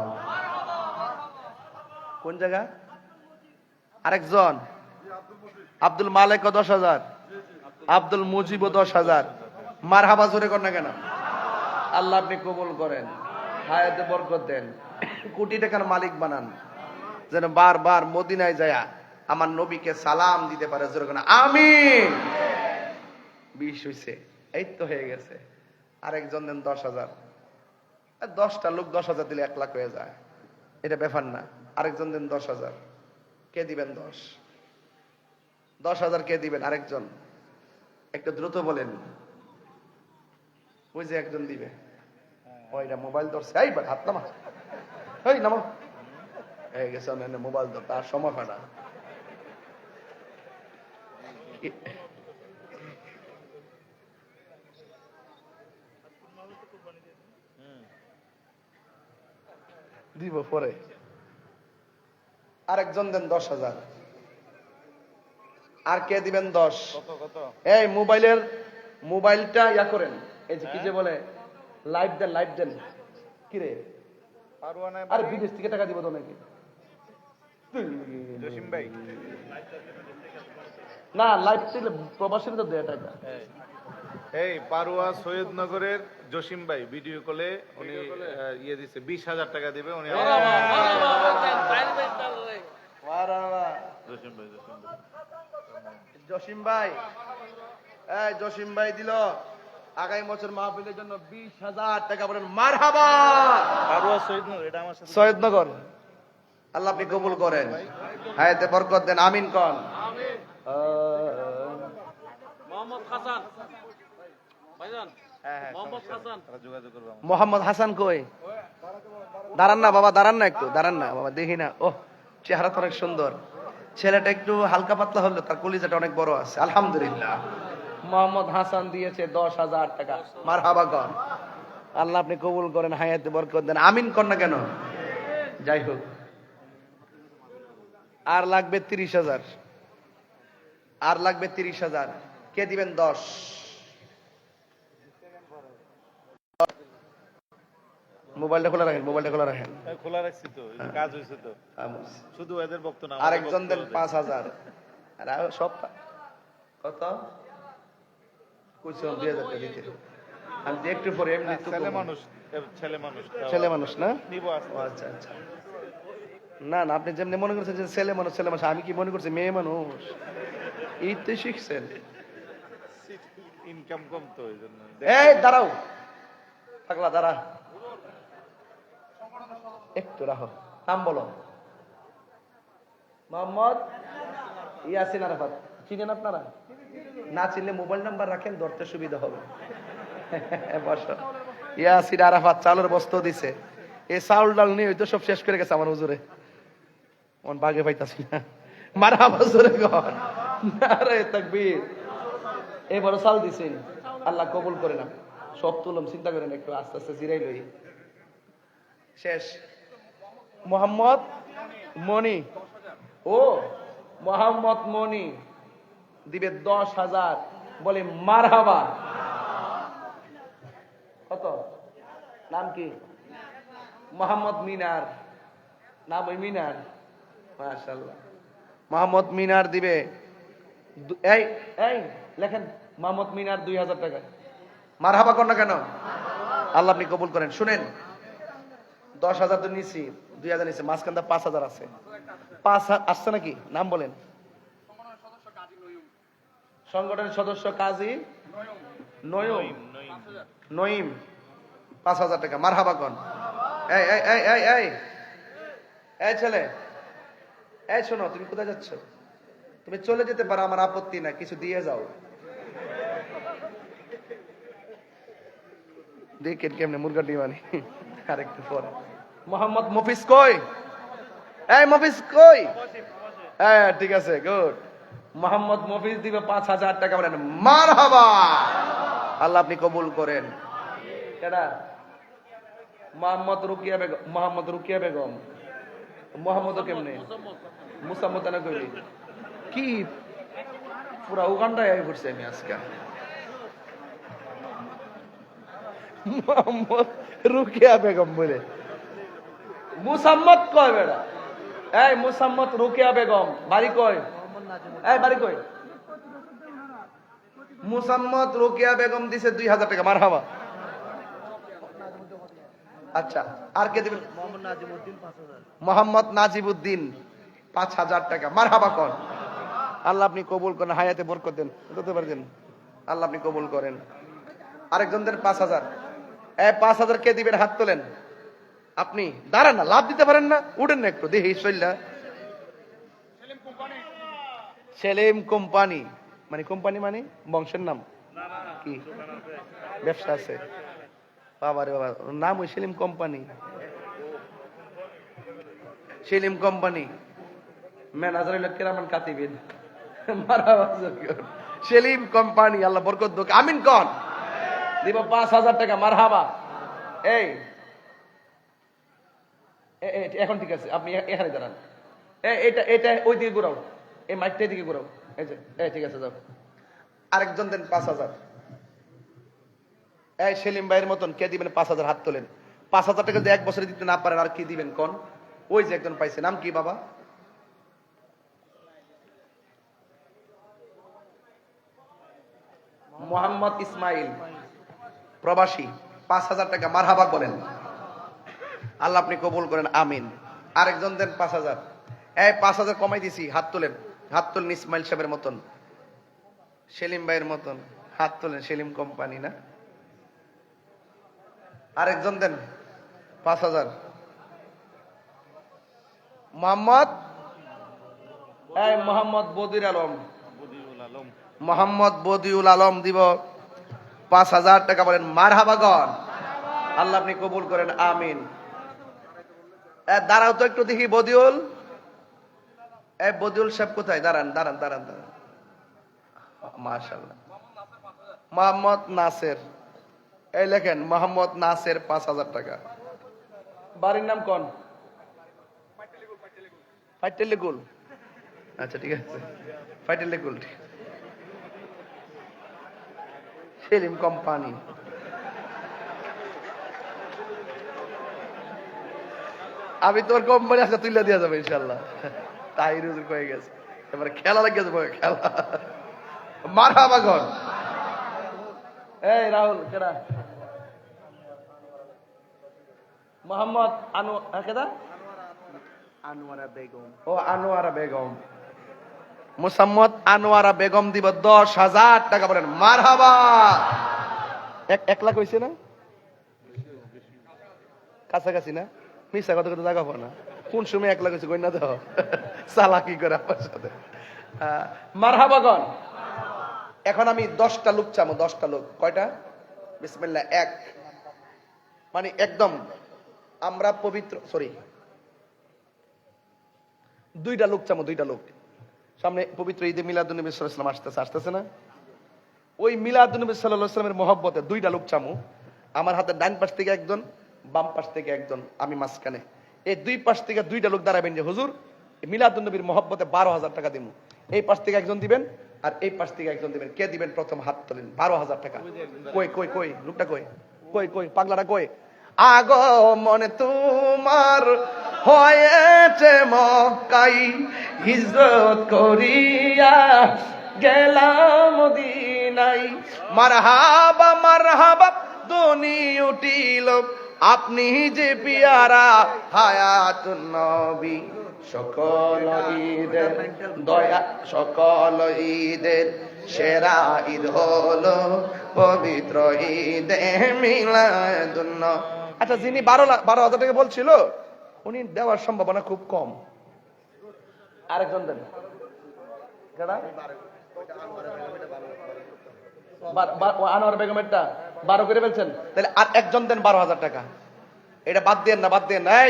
কোন জায়গা? আরেকজন আব্দুল মালিক 10,000, আব্দুল মুজিব 10,000। মারহাবা জোরে কর না কেন? আল্লাহ আপনি কবুল করেন, হায়াতে বরকত দেন, কোটি টাকার মালিক বানান, যেন বারবার মদিনায় যায় আমার নবীকে সালাম দিতে পারে। জোরে কর না আমিন। 20 হইছে, এই তো হয়ে গেছে। আরেকজন দেন 10,000। 10টা লোক 10,000 দিলে 1 লাখ হয়ে যায়, এটা ব্যাপার না। আরেকজন দেন 10,000। কে দিবেন 10,000 কে দিবেন? আরেকজন একটু দ্রুত বলেন। ওই যে একজন দিবে, ওইটা মোবাইল ধরছে। এই বাট হাত নামা, এই নামা, হয়ে গেছে মোবাইল ধর, তার সময় হয় না। দিব পরে। আরেকজন দেন 10,000। আর কে দিবেন 10? এই মোবাইলটা ইয়া করেন, এই যে কি যে বলে লাইভ দেন, লাইভ দেন। কি রে আরে বিদেশ থেকে টাকা দিব তো নাকি? জসিম ভাই, না লাইভ দিলে প্রবাসীরা তো দেয় টাকা। এই পারুয়া সৈয়দনগরের জসিম ভাই ভিডিও কলে উনি ইয়ে দিছে 20,000 টাকা দিবে উনি। জসিম ভাই, জসিম ভাই, এই জসিম ভাই দিল আগামী বছর মাহফিলের জন্য 20,000 টাকা। বলেন মারহাবা। পারুয়া সৈয়দনগর, এটা আমার সাথে সৈয়দনগর, আল্লাহ আপনি কবুল করেন, হায়াতে বরকত দেন, আমিন কন। মোহাম্মদ হাসান ভাইজান, মোহাম্মদ হাসান, তারা যোগাযোগ করবো। মোহাম্মদ হাসান কই? দাঁড়ান না বাবা, দাঁড়ান না একটু, দাঁড়ান না বাবা, দেখি না। ও চেহারা তো অনেক সুন্দর, ছেলেটা একটু হালকা পাতলা হলো, তার কলিজাটা অনেক বড় আছে। আলহামদুলিল্লাহ। মোহাম্মদ হাসান দিয়েছে 10,000 টাকা। মারহাবা কন। আল্লাহ আপনি কবুল করেন, হায়াতে বরকত দেন, আমিন কর না কেন? যাই হোক, আর লাগবে 30,000। আর লাগবে 30,000। কে দিবেন 10? মোবাইলটা খোলা রাখেন, মোবাইলটা খোলা রাখেন। খোলা রাখছি তো, কাজ হয়েছে তো। শুধু এদের বক্তব্য না, আরেকজন দেন 5,000। আর সব কত কইছো? 2,000 টাকা দিতে। আমি যে একটু পরে এমনি তো ছেলে মানুষ, ছেলে মানুষ, ছেলে মানুষ না? নিব আসতে। ও আচ্ছা আচ্ছা। না না, আপনি যেমনি মনে করছেন যে ছেলে মানুষ, ছেলে মানুষ, আমি কি মনে করছি মেয়ে মানুষ? এই তো শিখছেন। ইনকাম কম তো এই জন্য। এই দাঁড়াও, পাগলা দাঁড়া, একটু রাখো, নাম বলো। মোহাম্মদ ইয়াসিন আরাফাত, চিনেন আপনারা? না চিনলে মোবাইল নাম্বার রাখেন, ধরতে সুবিধা হবে। বসো। ইয়াসিন আরাফাত চালের বস্তা দিছে। এই চাউল ডাল নিয়ে ওই তো সব শেষ করে গেছে আমার হুজুরে, মন বাগে পাইতাছি না। মারহাবা জোরে কর, নারে তাকবীর। এবার চাল দিছেন, আল্লাহ কবুল করে না। সব তুলম, চিন্তা করেন একটু, আস্তে আস্তে জিরাই লই। শেষ। মোহাম্মদ মনি, ও মোহাম্মদ মনি দিবে 10,000। বলে মারহাবা। কত? নাম কি? মোহাম্মদ মিনার। নাম ওই মিনার, মাশাআল্লাহ। মোহাম্মদ মিনার দিবে এই এই লেখেন, মোহাম্মদ মিনার 2,000 টাকা। মারহাবা কর না কেন? আল্লাহ আপনি কবুল করেন। শুনেন, 10,000 তো নিছি, 2,000 নিছি, মাঝখানটা 5,000 আছে। 5 আসছে নাকি? নাম বলেন। সংগঠনের সদস্য কাজী নঈম 5,000 টাকা। মারহাবা কোন? এই এই এই এই এই এই ছেলে, এই শোনো, তুমি কোথায় যাচ্ছ? তুমি চলে যেতে পারো, আমার আপত্তি না, কিছু দিয়ে যাও। দেখেন কেমনে মুরগা ডিমানি। আরেকটু পরে মোহাম্মদ মফিজ কই? এই মফিজ কই? হ্যাঁ ঠিক আছে, গুড। মোহাম্মদ মফিজ দিবে 5,000 টাকা। বলেন মারহাবা। আল্লাহ আপনি কবুল করেন। কেডা? মোহাম্মদ রুকিয়া বেগম। মোহাম্মদ রুকিয়া বেগম। মোহাম্মদ কেমনে? মুসাম্মদ না কইলি কি? পুরা উগান্ডায় আই পড়ছি আমি আজকে। মোহাম্মদ রুকিয়া বেগম বলে মুসাম্মদ কয় বেড়া? এই মুসাম্মদ রুকিয়া বেগম বাড়ি কয়? এই বাড়ি কয়? মুসাম্মদ রুকিয়া বেগম দিছে 2,000 টাকা। মারহাবা। আচ্ছা, আর কে দিবেন? মোহাম্মদ নাজিবউদ্দিন 5,000 টাকা। মারহাবা কোন? আল্লাহ আপনি কবুল করেন, হায়াতে বরকত দেন, দিতে পারেন। আল্লাহ আপনি কবুল করেন। আরেকজন দেন 5,000। এই 5,000 কে দিবেন? হাত তোলেন। আপনি দাঁড়ান না, লাভ দিতে পারেন না, উঠেন না একটু দেখি। শৈলা সেলিম কোম্পানি। মানে কোম্পানি মানে বংশের নাম কি? ব্যবসা আছে? বাবা রে বাবা, নাম ওই Salim company. Salim company manager হইল কেরামান কাতিবিন। সেলিম কোম্পানি, আল্লাহ বরকত দুক। আমিন কোন? দিব 5,000 টাকা। মারহাবা। এই এখন ঠিক আছে, আপনি এখানে দাঁড়ান। এটা এটা ওই দিকে ঘুরাও, এই মাইকটা দিকে ঘুরাও। এই যে ঠিক আছে, যাও। আরেকজন দেন 5,000। এই সেলিম ভাইয়ের মতন কে দিবেন? 5,000 হাত তোলেন। 5,000 টাকা যদি এক বছরে দিতে না পারেন, আর কি দিবেন কোন? ওই যে একজন পাইছে, নাম কি বাবা? মোহাম্মদ ইসমাইল, প্রবাসী, 5,000 টাকা। মারহাবা বলেন। আল্লাহ আপনি কবুল করেন, আমিন। আরেকজন দেন 5,000। এই 5,000 কমাই দিছি, হাত তোলেন। হাত তোলেন ইসমাইল সাহেবের মতন, সেলিম ভাইয়ের মতন হাত তোলেন। সেলিম কোম্পানি না? আরেকজন দেন 5,000। মোহাম্মদ মোহাম্মদ বদির আলম। মোহাম্মদ বদিউল আলম দিব 5,000 টাকা। বলেন মারহাবা গণ। আল্লাহ আপনি কবুল করেন, আমিন। দাঁড়াও তো একটু দেখি। বদিউল, বদিউল সাহেব কোথায়? দাঁড়ান দাঁড়ান দাঁড়ান দাঁড়ান। মাশাআল্লাহ। মোহাম্মদ নাসের, এই লেখেন মোহাম্মদ নাসের 5,000 টাকা। বাড়ির নাম কোন? ফাইটেলিগুল। আচ্ছা ঠিক আছে, ফাইটেলিগুল। সেলিম কোম্পানি। আমি তোর কোম্পানি আজকে তুইলা দিয়া যাবে ইনশাল্লাহ। তাই রুজুর কয়ে গেছে, এবারে খেলা লাগিয়ে যাবো। খেলা মারহাবা গণ। এই রাহুল কেডা? মোহাম্মদ কেডা? আনোয়ারা বেগম। ও আনোয়ারা বেগম। মুসাম্মদ আনোয়ারা বেগম দিব 10,000 টাকা। বলেন মারহাবা। 1 লাখ হয়েছে না? কাছাকাছি না? মিশা কথা কথা জায়গা পাও না। কোন সময় 1 লাখ হয়েছে গই না দাও, চালাকি করে আমার সাথে। মারহাবা গণ। এখন আমি 10টা লোক চামো। 10টা লোক। কয়টা? বিসমিল্লাহ। 1 মানে একদম আমরা পবিত্র, সরি 2টা লোক চামো। 2টা লোক। সামনে পবিত্র ঈদে মিলাদুন্নবী সাল্লাল্লাহু আলাইহি ওয়াসাল্লাম আসতেছে না? ওই মিলাদুন্নবী সাল্লাল্লাহু আলাইহি ওয়াসাল্লামের মহব্বতে 2টা লোক চামু। আমার হাতে ডান পাশ থেকে একজন, বাম পাশ থেকে একজন, আমি মাঝখানে। এই 2 পাশ থেকে 2টা লোক দাঁড়াবেন যে হুজুর মিলাদুন্নবীর মহব্বতে 12,000 টাকা দিব। এই পাশ থেকে একজন দিবেন, আর এই পাশ থেকে একজন দিবেন। কে দিবেন? প্রথম হাত তোলেন। 12,000 টাকা। কই কই কই লোকটা কই? কই কই পাগলাটা কই? আগো মনে তোমার হয়েছে মক্কাই, হিজরত করিয়া গেলাম মদিনাই। মারহাবা মারহাবা ধ্বনি উঠিল, আপনি যে পিয়ারা হায়াতুন নবী। সকল ঈদের দয়া, সকল ঈদের সেরা ঈদ হলো পবিত্র ঈদে মিলাদুন নবী। আচ্ছা, যিনি 12,000 টাকা বলছিল উনি দেওয়ার সম্ভাবনা খুব কম। আরেকজন দেন। আনোয়ার বেগমেরটা 12 করে বলছেন, তাহলে আর একজন দেন 12,000 টাকা। এটা বাদ দিয়ে না, বাদ দিয়ে নাই।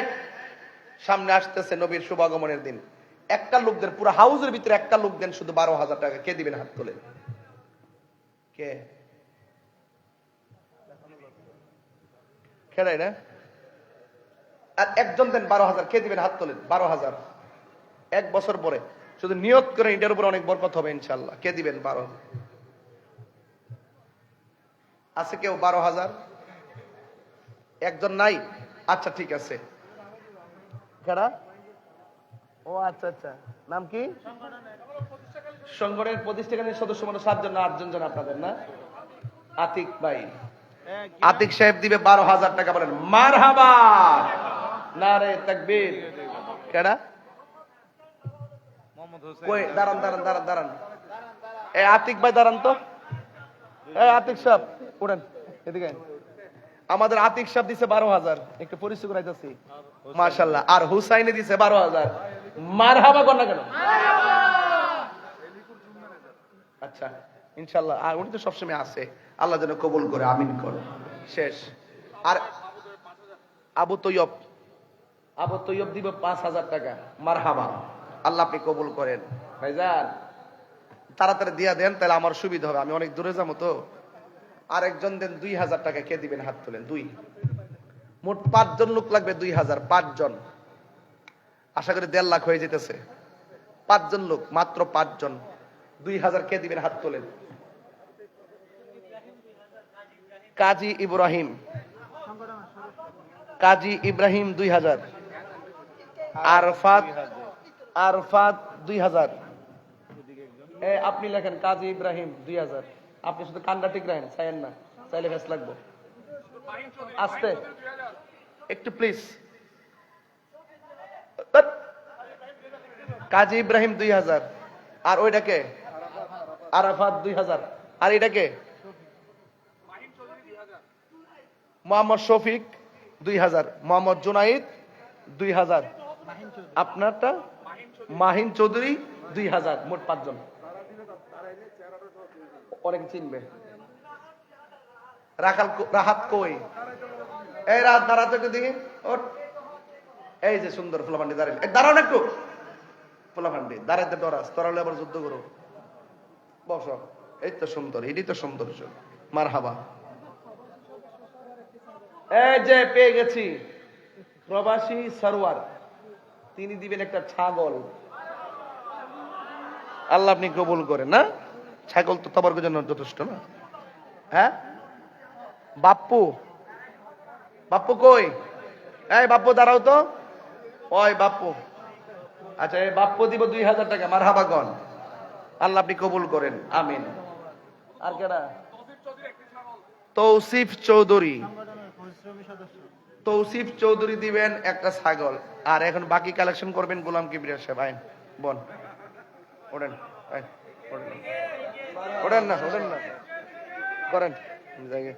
সামনে আসতেছে নবীর শুভাগমনের দিন, একটা লোক দেন, পুরো হাউসের ভিতরে একটা লোক দেন শুধু 12,000 টাকা। কে দিবেন? হাত তোলেন। কে খেলাই না? আর একজন দেন 12,000। কে দিবেন? হাত তোলেন। 12,000 এক বছর পরে শুধু নিয়ত করেন, এটার উপর অনেক বরকত হবে ইনশাল্লাহ। কে দিবেন? 12,000 আছে কেউ? 12,000 একজন নাই? আচ্ছা ঠিক আছে। কারা? ও আচ্ছা আচ্ছা, নাম কি? সংগঠনের প্রতিষ্ঠানের সদস্য মানে 7 জন না 8 জন আপনাদের না? আতিক ভাই, আতিক সাহেব দিবে 12,000 টাকা। বলেন মারহাবা, নারে তাকবীর। কেডা? মোহাম্মদ হোসেন। কই? দাঁড়ান দাঁড়ান দাঁড়ান দাঁড়ান, এই আতিক ভাই দাঁড়ান তো। এই আতিক সাহেব উঠেন এদিকে। আমাদের আতিক সাহেব দিছে 12,000, একটু পরিচয় করাইতেছি। মাশাআল্লাহ। আর হুসাইনে দিছে 12,000। মারহাবা কর না কেন? আচ্ছা ইনশাআল্লাহ, আর উনি তো সবসময় আছে, আল্লাহ যেন কবুল করে, আমিন করে। শেষ। আর আবু তৈয়ব দিব 5,000 টাকা। মারহাবা, আল্লাহ আপনি কবুল করেন। ভাইজান তাড়াতাড়ি দিয়া দেন, তাহলে আমার সুবিধা হবে, আমি অনেক দূরে যাবো তো। আর একজন দেন 2,000 টাকা। কে দিবেন? হাত তোলেন। 2, মোট 5 জন লোক লাগবে। 2,000 5 জন, আশা করি 1.5 লাখ হয়ে যেতেছে। 5 জন লোক, মাত্র 5 জন। 2,000 কে দিবেন? হাত তোলেন। কাজী ইব্রাহিম 2,000। আরফাত 2,000। আপনি লেখেন কাজী ইব্রাহিম 2,000। আপনি শুধু কান্ডা ঠিক রাখেন, চাইেন না, চাইলে ফেস লাগবো। আস্তে একটু প্লিজ। কাজী ইব্রাহিম 2,000। আর ওইটাকে আরাফাত 2,000। আর এটাকে মোহাম্মদ শফিক 2,000। মোহাম্মদ জুনাইদ 2,000। আপনারটা মাহিন চৌধুরী 2,000। মোট 5 জন। অনেকে চিনবে। রাহাত কই? এই রাত দাঁড়াতে একটু দেখি। এই যে সুন্দর ফুলাফান্ডি দাঁড়াইল, দাঁড়াও একটু। ফুলাফান্ডি দাঁড়াইতে ডরাস, তোরা আবার যুদ্ধ করো। বস, এই তো সুন্দর, এটাই তো সৌন্দর্য। মারহাবা। এই যে পেয়ে গেছি প্রবাসী সরোয়ার, তিনি দিবেন একটা ছাগল। আল্লাহ আপনি কবুল করেন। না, ছাগল তো তবর্গের জন্য যথেষ্ট না? হ্যাঁ বাপ্পু কই? এই বাপ্পু দাঁড়াও তো। ওই বাপ্পু, আচ্ছা এই বাপ্পু দিব 2,000 টাকা। মারহাবা গণ, আল্লাহ আপনি কবুল করেন, আমিন। আর কেডা? তৌসিফ চৌধুরী দিবেন একটা ছাগল। আর এখন বাকি কালেকশন করবেন গোলাম কিবরিয়া সাহেব। আইন বোন, ওঠেন ওঠেন না করেন জায়গায়।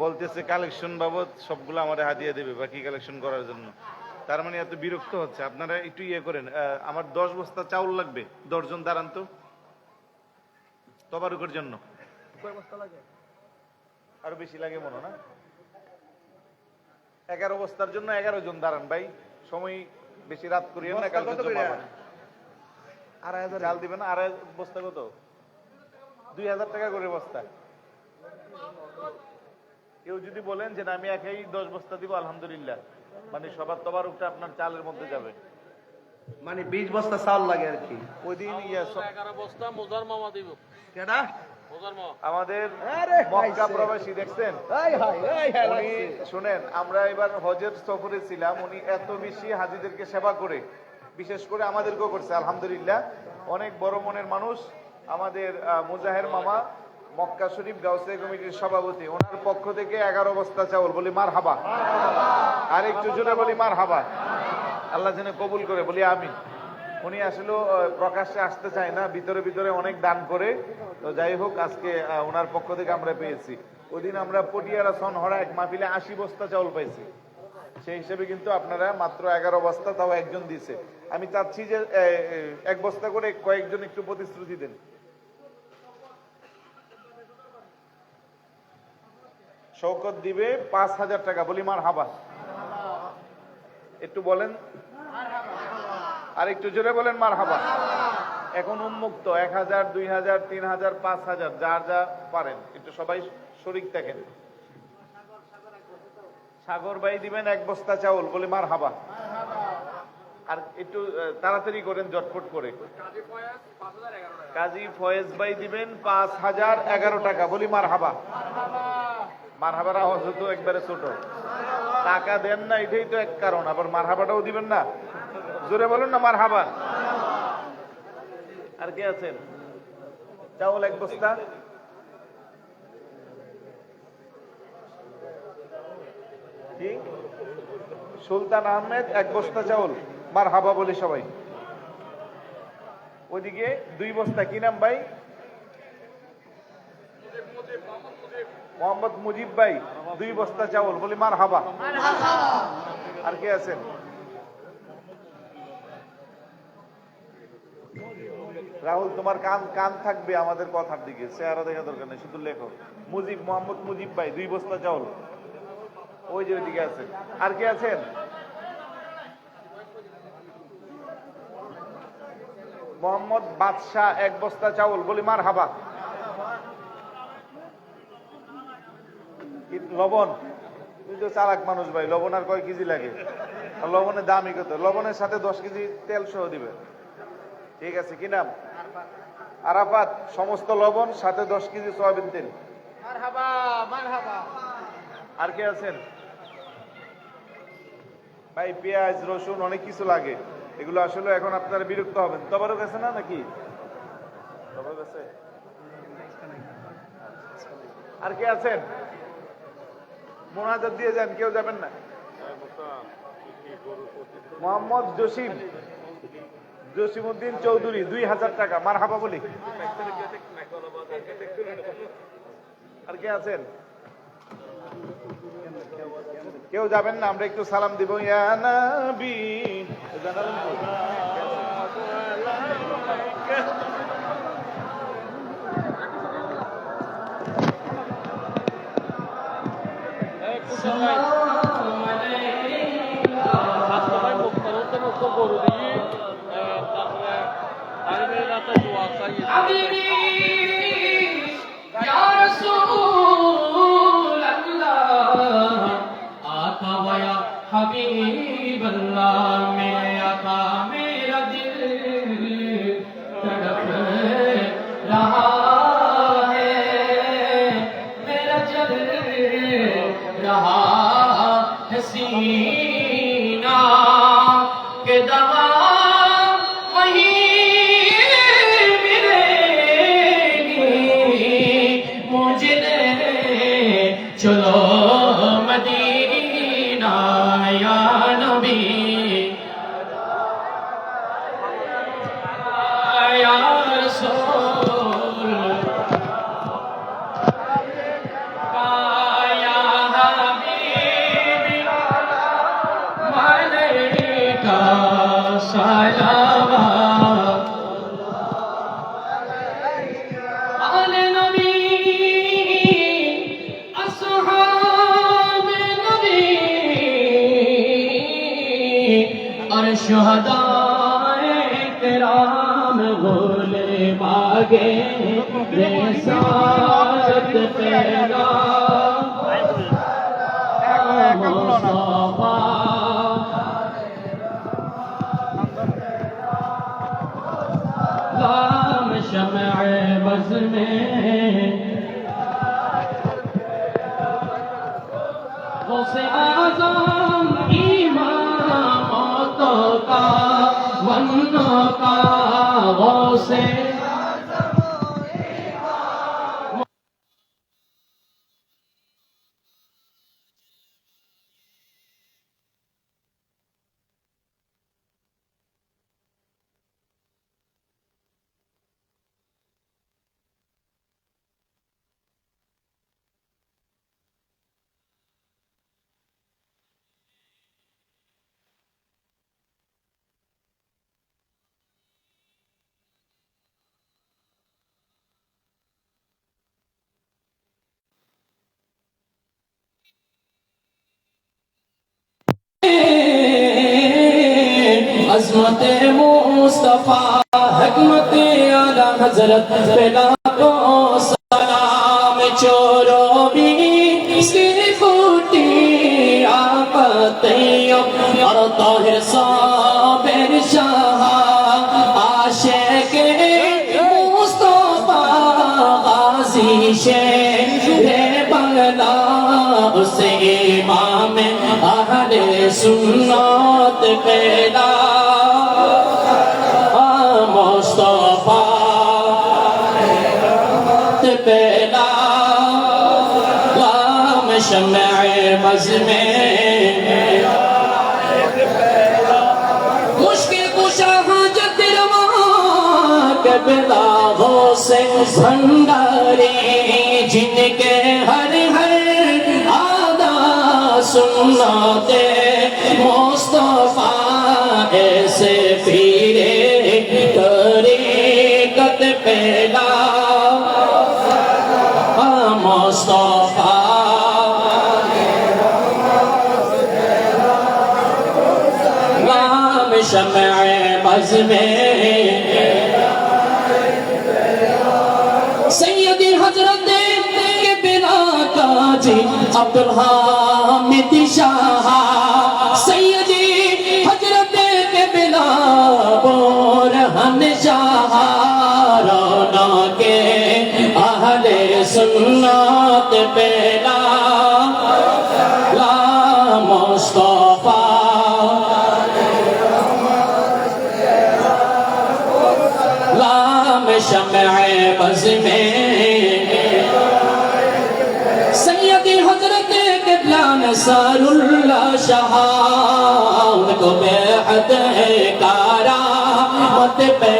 বলতেছে কালেকশন বাবদ সবগুলো আমাদের হাতিয়ে দেবে বাকি কালেকশন করার জন্য। তার মানে এত বিরক্ত হচ্ছে। আপনারা একটু ইয়ে করেন, আমার 10 বস্তা চাউল লাগবে। 10 জন দাঁড়ান তো তবারুকের জন্য। আরো বেশি লাগে মনে না? 11 বস্তার জন্য 11 জন দাঁড়ান ভাই। সময় বেশি রাত করিয়েন না, কালকে জমা হবে। 2,500 চাল দিবেন না? 2.5 বস্তা কত? 2,000 টাকা করে বস্তা। কেউ যদি বলেন যে না আমি একাই 10 বস্তা দিব, আলহামদুলিল্লাহ, মানে সবার তবারুকটা আপনার চালের মধ্যে যাবে। মানে 20 বস্তা চাল লাগে আর কি। ওই দিন 11 বস্তা মোজার মামা দিব। কেডা? মোজার মামা আমাদের মক্কা প্রবাসী দেখছেন উনি, শুনেন, আমরা এবার হজের সফরে ছিলাম। উনি এত বেশি হাজিদেরকে সেবা করে, বিশেষ করে আমাদেরকেও করছে, আলহামদুলিল্লাহ। অনেক বড় মনের মানুষ আমাদের মুজাহের মামা, মক্কা শরীফ গাউসিয়া কমিটির সভাপতি। ওনার পক্ষ থেকে 11 বস্তা চাউল। বলি মারহাবা। আর একটু জোরে বলি মারহাবা। আল্লাহ যেন কবুল করে, বলি আমিন। উনি আসলে প্রকাশ্যে আসতে চায় না, ভিতরে ভিতরে অনেক দান করে। তো যাই হোক, আজকে ওনার পক্ষ থেকে আমরা পেয়েছি। ওই দিন আমরা পটিয়ারা সনহরা এক মাহফিলে 80 বস্তা চাউল পাইছি। সেই হিসেবে কিন্তু আপনারা মাত্র 11 বস্তা, তাও একজন দিছে। আমি চাচ্ছি যে 1 বস্তা করে কয়েকজন একটু প্রতিশ্রুতি দেন। শওকত দিবে 5,000 টাকা, বলি মারহাবা। একটু বলেন, আর একটু জোরে বলেন মারহাবা। এখন উন্মুক্ত 1,000, 2,000, 3,000, 5,000, যার যা পারেন একটু সবাই শরীক থাকেন। সাগর ভাই দিবেন 1 বস্তা চাউল, বলি মারহাবা। আর একটু তাড়াতাড়ি করেন, জটফট করে। কাজী ফয়েজ ভাই দিবেন 5,011 টাকা, বলি মারহাবা। মারহাবার আওয়াজ তো একবারে ছোট। টাকা দেন না, এটাই তো এক কারণ, আবার মারহাবাটাও দিবেন না। জোরে বলুন না মারহাবা। আর কে আছেন? চাউল 1 বস্তা। কি? সুলতান আহমেদ 1 বস্তা চাউল, মারহাবা বলি সবাই। ওইদিকে 2 বস্তা, কি নাম ভাই? মোহাম্মদ মুজিব ভাই 2 বস্তা চাউল, বলি মারহাবা। আর কে আছেন? রাহুল, তোমার কান থাকবে আমাদের কথার দিকে, চেহারা দেখা দরকার নেই, শুধু লেখো। মুজিব, মোহাম্মদ মুজিব ভাই 2 বস্তা চাউল, ওই যে ওইদিকে আছে। আর কে আছেন? মোহাম্মদ বাদশাহ 1 বস্তা চাউল, বলি মারহাবা। লবণ, তুই তো চালাক মানুষ ভাই, লবণ আর কয় কেজি লাগে? আর লবণের দামই কত? লবণের সাথে 10 কেজি তেল সহ দিবে। ঠিক আছে, কি নাম? আরাফাত, সমস্ত লবণ সাথে 10 কেজি সয়াবিন তেল। মারহাবা মারহাবা। আর কে আছেন ভাই? পেঁয়াজ রসুন অনেক কিছু লাগে, এগুলো আসলে এখন আপনারা বিরক্ত হবেন। তবারও গেছে না নাকি? তবারও গেছে। আর কে আছেন? মোনাজাত দিয়ে যান, কেউ যাবেন না। মোহাম্মদ জসিমউদ্দিন চৌধুরী 2,000 টাকা, মারহাবা বলি। আর কে আছেন? কেউ যাবেন না, আমরা একটু সালাম দিব। ইয়া নবী, জানালেন তো? মুক্ত গরু দিয়ে তারপরে আলিমের রাতে দোয়া চাইয়ে حبيبي يا رسول الله آقا ويا حبيب الله میرے آقا میرا دل تڑپ رہا ہے میرا جل رہا ہے سینہ کہ دوا وہی چلو مدینہ یا نبی یا رسول یا حبیبی ملیکہ صلوات آل نبی اور شہدائے کرام بولے ماگے رسالت پیدا مصطفیٰ غام شمع بز میں غوث اعظم اماموں کا ونوں کا غوث अजमत मुस्तफा हिकमत आला हजरत पे लाखों सलाम चोरों भी इसकी फूटी आफतें और ताहिर साबिर शाह आशिक मुस्तफा गाजी शेर बंगला उसे इमाम अहले सुन्नत पैदा मुस्तफा पैदा लाम शम्ए बज़ में मुश्किल कुशा हाजत रवा के बिला हो से भंडारे जिनके हर हर आदा सुनना दे मुस्तफा ऐसे पीरे तरीक़त पैदा मुस्तफा नाम शम्ए बज़ में सैयदी हजरत के बिना काजी अब्दुल हामिद शाह सैयदी हजरत के बिना बोरहन शाह रोना के अहले सुन्नत पेला ला मुस्तफा लाम शम्ए बज़ में सैयदी हजरत क़िबला नसरुल्लाह शाह उनको बेअद कारा मत पे